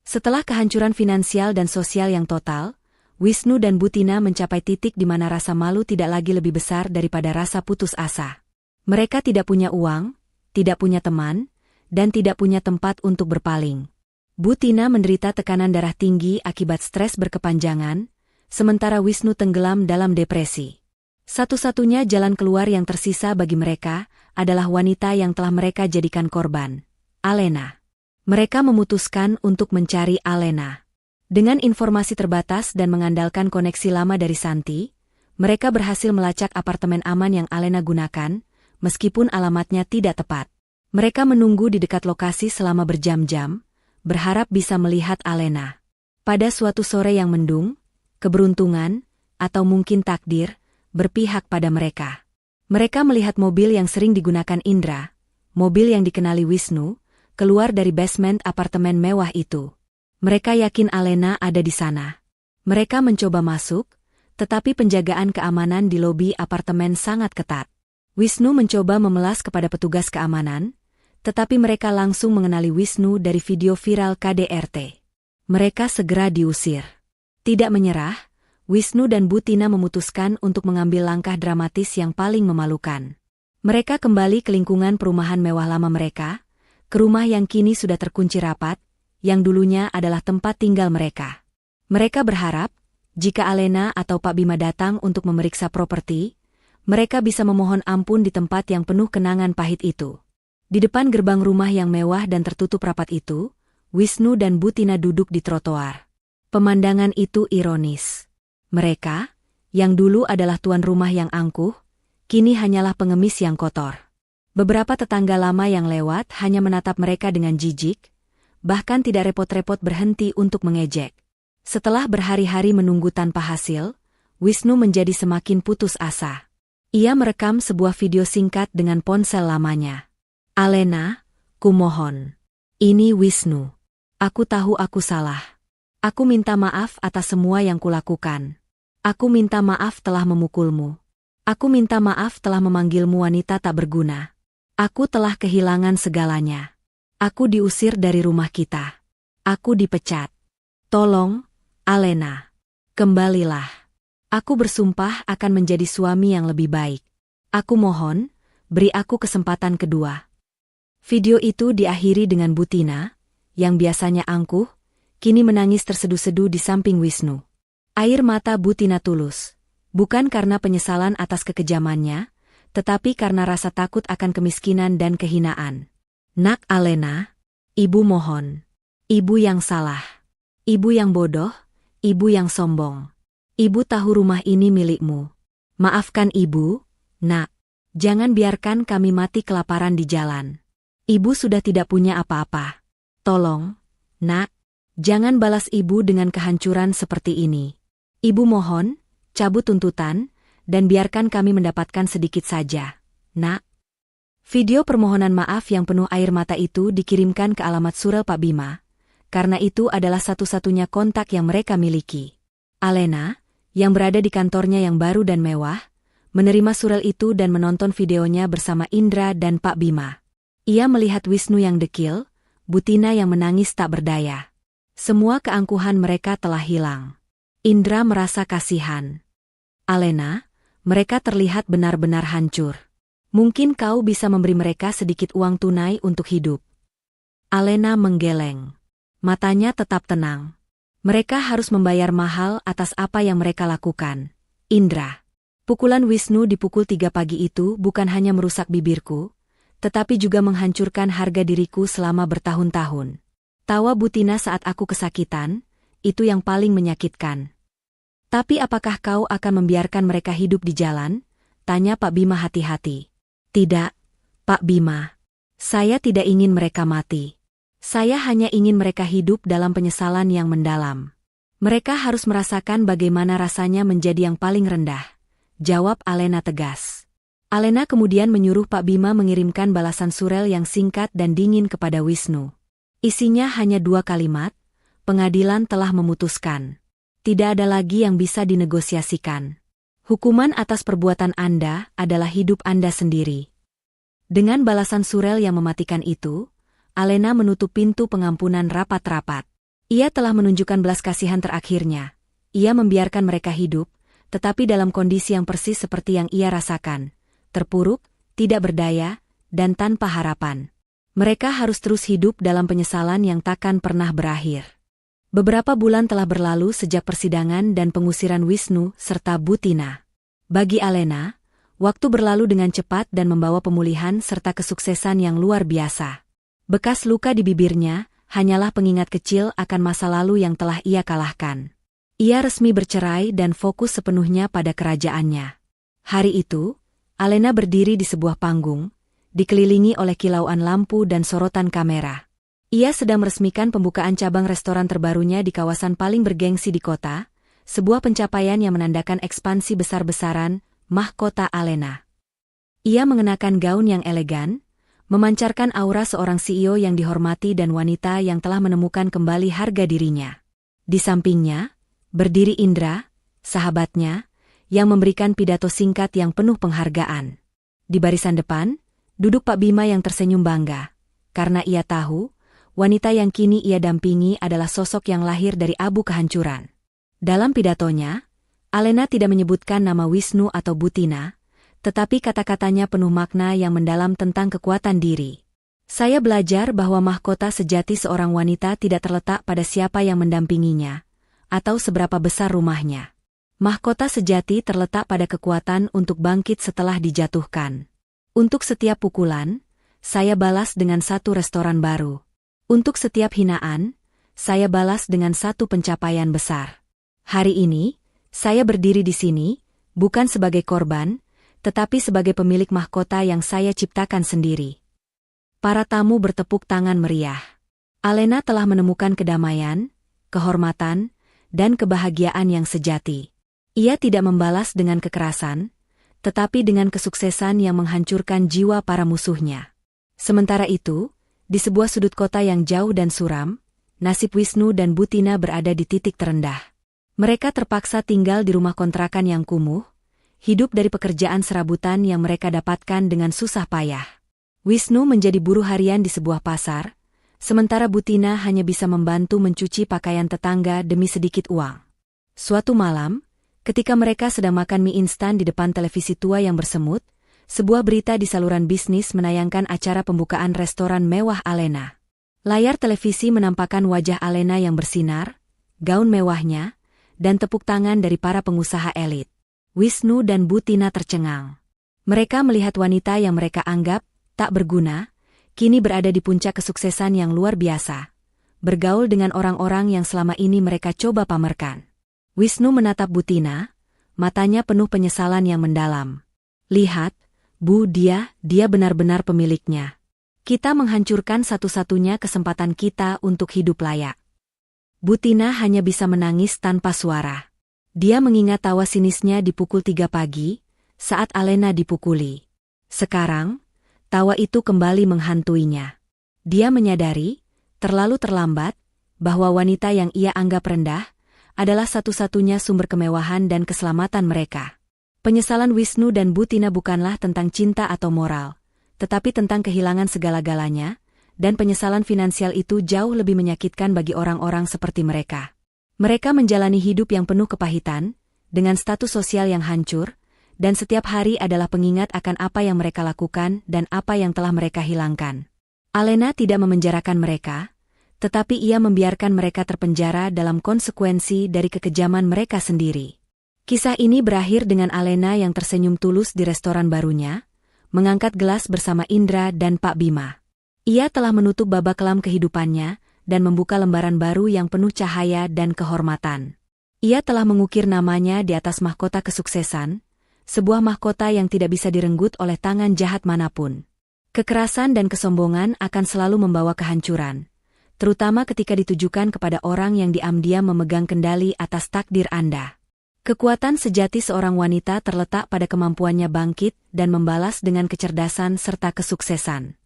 [SPEAKER 1] Setelah kehancuran finansial dan sosial yang total, Wisnu dan Butina mencapai titik di mana rasa malu tidak lagi lebih besar daripada rasa putus asa. Mereka tidak punya uang, tidak punya teman, dan tidak punya tempat untuk berpaling. Butina menderita tekanan darah tinggi akibat stres berkepanjangan, sementara Wisnu tenggelam dalam depresi. Satu-satunya jalan keluar yang tersisa bagi mereka adalah wanita yang telah mereka jadikan korban, Alena. Mereka memutuskan untuk mencari Alena. Dengan informasi terbatas dan mengandalkan koneksi lama dari Santi, mereka berhasil melacak apartemen aman yang Alena gunakan, meskipun alamatnya tidak tepat. Mereka menunggu di dekat lokasi selama berjam-jam, berharap bisa melihat Alena. Pada suatu sore yang mendung, keberuntungan, atau mungkin takdir, berpihak pada mereka. Mereka melihat mobil yang sering digunakan Indra, mobil yang dikenali Wisnu, keluar dari basement apartemen mewah itu. Mereka yakin Alena ada di sana. Mereka mencoba masuk, tetapi penjagaan keamanan di lobi apartemen sangat ketat. Wisnu mencoba memelas kepada petugas keamanan, tetapi mereka langsung mengenali Wisnu dari video viral KDRT. Mereka segera diusir. Tidak menyerah, Wisnu dan Butina memutuskan untuk mengambil langkah dramatis yang paling memalukan. Mereka kembali ke lingkungan perumahan mewah lama mereka, ke rumah yang kini sudah terkunci rapat, yang dulunya adalah tempat tinggal mereka. Mereka berharap, jika Alena atau Pak Bima datang untuk memeriksa properti, mereka bisa memohon ampun di tempat yang penuh kenangan pahit itu. Di depan gerbang rumah yang mewah dan tertutup rapat itu, Wisnu dan Butina duduk di trotoar. Pemandangan itu ironis. Mereka, yang dulu adalah tuan rumah yang angkuh, kini hanyalah pengemis yang kotor. Beberapa tetangga lama yang lewat hanya menatap mereka dengan jijik, bahkan tidak repot-repot berhenti untuk mengejek. Setelah berhari-hari menunggu tanpa hasil, Wisnu menjadi semakin putus asa. Ia merekam sebuah video singkat dengan ponsel lamanya. Alena, kumohon. Ini Wisnu. Aku tahu aku salah. Aku minta maaf atas semua yang kulakukan. Aku minta maaf telah memukulmu. Aku minta maaf telah memanggilmu wanita tak berguna. Aku telah kehilangan segalanya. Aku diusir dari rumah kita. Aku dipecat. Tolong, Alena. Kembalilah. Aku bersumpah akan menjadi suami yang lebih baik. Aku mohon, beri aku kesempatan kedua. Video itu diakhiri dengan Butina, yang biasanya angkuh, kini menangis terseduh-seduh di samping Wisnu. Air mata Butina tulus, bukan karena penyesalan atas kekejamannya, tetapi karena rasa takut akan kemiskinan dan kehinaan. Nak Alena, ibu mohon. Ibu yang salah. Ibu yang bodoh, ibu yang sombong. Ibu tahu rumah ini milikmu. Maafkan ibu, nak. Jangan biarkan kami mati kelaparan di jalan. Ibu sudah tidak punya apa-apa. Tolong, nak, jangan balas ibu dengan kehancuran seperti ini. Ibu mohon, cabut tuntutan, dan biarkan kami mendapatkan sedikit saja, nak. Video permohonan maaf yang penuh air mata itu dikirimkan ke alamat surel Pak Bima, karena itu adalah satu-satunya kontak yang mereka miliki. Alena, yang berada di kantornya yang baru dan mewah, menerima surel itu dan menonton videonya bersama Indra dan Pak Bima. Ia melihat Wisnu yang dekil, Butina yang menangis tak berdaya. Semua keangkuhan mereka telah hilang. Indra merasa kasihan. Alena, mereka terlihat benar-benar hancur. Mungkin kau bisa memberi mereka sedikit uang tunai untuk hidup. Alena menggeleng. Matanya tetap tenang. Mereka harus membayar mahal atas apa yang mereka lakukan. Indra. Pukulan Wisnu di pukul 3 pagi itu bukan hanya merusak bibirku, tetapi juga menghancurkan harga diriku selama bertahun-tahun. Tawa Butina saat aku kesakitan, itu yang paling menyakitkan. Tapi apakah kau akan membiarkan mereka hidup di jalan? Tanya Pak Bima hati-hati. Tidak, Pak Bima. Saya tidak ingin mereka mati. Saya hanya ingin mereka hidup dalam penyesalan yang mendalam. Mereka harus merasakan bagaimana rasanya menjadi yang paling rendah. Jawab Alena tegas. Alena kemudian menyuruh Pak Bima mengirimkan balasan surel yang singkat dan dingin kepada Wisnu. Isinya hanya 2 kalimat, pengadilan telah memutuskan. Tidak ada lagi yang bisa dinegosiasikan. Hukuman atas perbuatan Anda adalah hidup Anda sendiri. Dengan balasan Surel yang mematikan itu, Alena menutup pintu pengampunan rapat-rapat. Ia telah menunjukkan belas kasihan terakhirnya. Ia membiarkan mereka hidup, tetapi dalam kondisi yang persis seperti yang ia rasakan. Terpuruk, tidak berdaya, dan tanpa harapan. Mereka harus terus hidup dalam penyesalan yang takkan pernah berakhir. Beberapa bulan telah berlalu sejak persidangan dan pengusiran Wisnu serta Butina. Bagi Alena, waktu berlalu dengan cepat dan membawa pemulihan serta kesuksesan yang luar biasa. Bekas luka di bibirnya hanyalah pengingat kecil akan masa lalu yang telah ia kalahkan. Ia resmi bercerai dan fokus sepenuhnya pada kerajaannya. Hari itu, Alena berdiri di sebuah panggung, dikelilingi oleh kilauan lampu dan sorotan kamera. Ia sedang meresmikan pembukaan cabang restoran terbarunya di kawasan paling bergengsi di kota, sebuah pencapaian yang menandakan ekspansi besar-besaran mahkota Alena. Ia mengenakan gaun yang elegan, memancarkan aura seorang CEO yang dihormati dan wanita yang telah menemukan kembali harga dirinya. Di sampingnya, berdiri Indra, sahabatnya, yang memberikan pidato singkat yang penuh penghargaan. Di barisan depan, duduk Pak Bima yang tersenyum bangga, karena ia tahu, wanita yang kini ia dampingi adalah sosok yang lahir dari abu kehancuran. Dalam pidatonya, Alena tidak menyebutkan nama Wisnu atau Butina, tetapi kata-katanya penuh makna yang mendalam tentang kekuatan diri. Saya belajar bahwa mahkota sejati seorang wanita tidak terletak pada siapa yang mendampinginya, atau seberapa besar rumahnya. Mahkota sejati terletak pada kekuatan untuk bangkit setelah dijatuhkan. Untuk setiap pukulan, saya balas dengan satu restoran baru. Untuk setiap hinaan, saya balas dengan satu pencapaian besar. Hari ini, saya berdiri di sini, bukan sebagai korban, tetapi sebagai pemilik mahkota yang saya ciptakan sendiri. Para tamu bertepuk tangan meriah. Alena telah menemukan kedamaian, kehormatan, dan kebahagiaan yang sejati. Ia tidak membalas dengan kekerasan, tetapi dengan kesuksesan yang menghancurkan jiwa para musuhnya. Sementara itu, di sebuah sudut kota yang jauh dan suram, nasib Wisnu dan Butina berada di titik terendah. Mereka terpaksa tinggal di rumah kontrakan yang kumuh, hidup dari pekerjaan serabutan yang mereka dapatkan dengan susah payah. Wisnu menjadi buruh harian di sebuah pasar, sementara Butina hanya bisa membantu mencuci pakaian tetangga demi sedikit uang. Suatu malam, ketika mereka sedang makan mie instan di depan televisi tua yang bersemut, sebuah berita di saluran bisnis menayangkan acara pembukaan restoran mewah Alena. Layar televisi menampakkan wajah Alena yang bersinar, gaun mewahnya, dan tepuk tangan dari para pengusaha elit. Wisnu dan Butina tercengang. Mereka melihat wanita yang mereka anggap tak berguna, kini berada di puncak kesuksesan yang luar biasa, bergaul dengan orang-orang yang selama ini mereka coba pamerkan. Wisnu menatap Butina, matanya penuh penyesalan yang mendalam. Lihat, Bu, dia benar-benar pemiliknya. Kita menghancurkan satu-satunya kesempatan kita untuk hidup layak. Butina hanya bisa menangis tanpa suara. Dia mengingat tawa sinisnya di pukul 3 pagi, saat Alena dipukuli. Sekarang, tawa itu kembali menghantuinya. Dia menyadari, terlalu terlambat, bahwa wanita yang ia anggap rendah, adalah satu-satunya sumber kemewahan dan keselamatan mereka. Penyesalan Wisnu dan Butina bukanlah tentang cinta atau moral, tetapi tentang kehilangan segala-galanya, dan penyesalan finansial itu jauh lebih menyakitkan bagi orang-orang seperti mereka. Mereka menjalani hidup yang penuh kepahitan, dengan status sosial yang hancur, dan setiap hari adalah pengingat akan apa yang mereka lakukan dan apa yang telah mereka hilangkan. Alena tidak memenjarakan mereka, tetapi ia membiarkan mereka terpenjara dalam konsekuensi dari kekejaman mereka sendiri. Kisah ini berakhir dengan Alena yang tersenyum tulus di restoran barunya, mengangkat gelas bersama Indra dan Pak Bima. Ia telah menutup babak kelam kehidupannya dan membuka lembaran baru yang penuh cahaya dan kehormatan. Ia telah mengukir namanya di atas mahkota kesuksesan, sebuah mahkota yang tidak bisa direnggut oleh tangan jahat manapun. Kekerasan dan kesombongan akan selalu membawa kehancuran, terutama ketika ditujukan kepada orang yang diam-diam memegang kendali atas takdir Anda. Kekuatan sejati seorang wanita terletak pada kemampuannya bangkit dan membalas dengan kecerdasan serta kesuksesan.